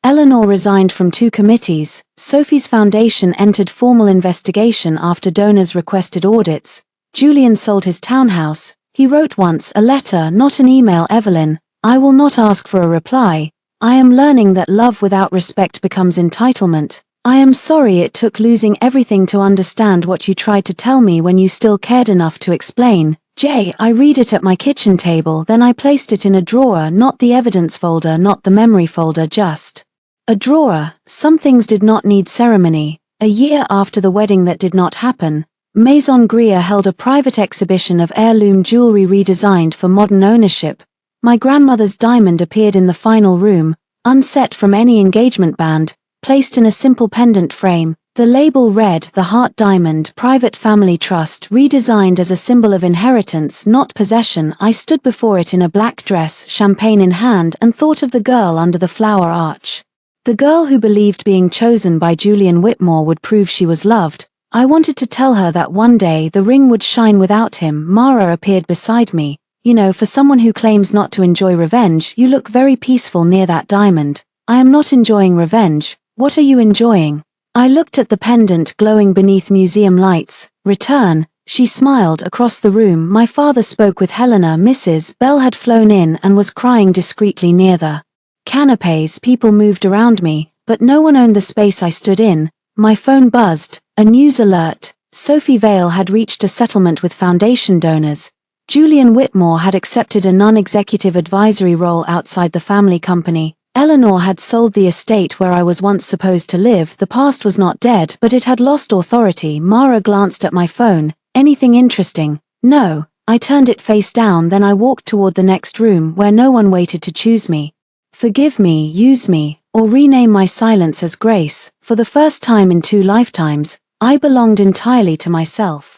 Eleanor resigned from 2 committees. Sophie's foundation entered formal investigation after donors requested audits. Julian sold his townhouse. He wrote once, a letter, not an email. Evelyn, I will not ask for a reply. I am learning that love without respect becomes entitlement. I am sorry it took losing everything to understand what you tried to tell me when you still cared enough to explain. Jay, I read it at my kitchen table, then I placed it in a drawer, not the evidence folder, not the memory folder, just a drawer. Some things did not need ceremony. A year after the wedding that did not happen, Maison Grier held a private exhibition of heirloom jewelry redesigned for modern ownership. My grandmother's diamond appeared in the final room, unset from any engagement band, placed in a simple pendant frame. The label read, "The Heart Diamond, Private Family Trust," redesigned as a symbol of inheritance, not possession. I stood before it in a black dress, champagne in hand, and thought of the girl under the flower arch. The girl who believed being chosen by Julian Whitmore would prove she was loved. I wanted to tell her that one day the ring would shine without him. Mara appeared beside me. You know, for someone who claims not to enjoy revenge, you look very peaceful near that diamond. I am not enjoying revenge. What are you enjoying? I looked at the pendant glowing beneath museum lights. Return. She smiled. Across the room, my father spoke with Helena. Mrs. Bell had flown in and was crying discreetly near the canapes. People moved around me, but no one owned the space I stood in. My phone buzzed. A news alert. Sophie Vale had reached a settlement with foundation donors. Julian Whitmore had accepted a non-executive advisory role outside the family company. Eleanor had sold the estate where I was once supposed to live. The past was not dead, but it had lost authority. Mara glanced at my phone. Anything interesting? No. I turned it face down, then I walked toward the next room where no one waited to choose me. Forgive me, use me, or rename my silence as grace. For the first time in 2 lifetimes, I belonged entirely to myself.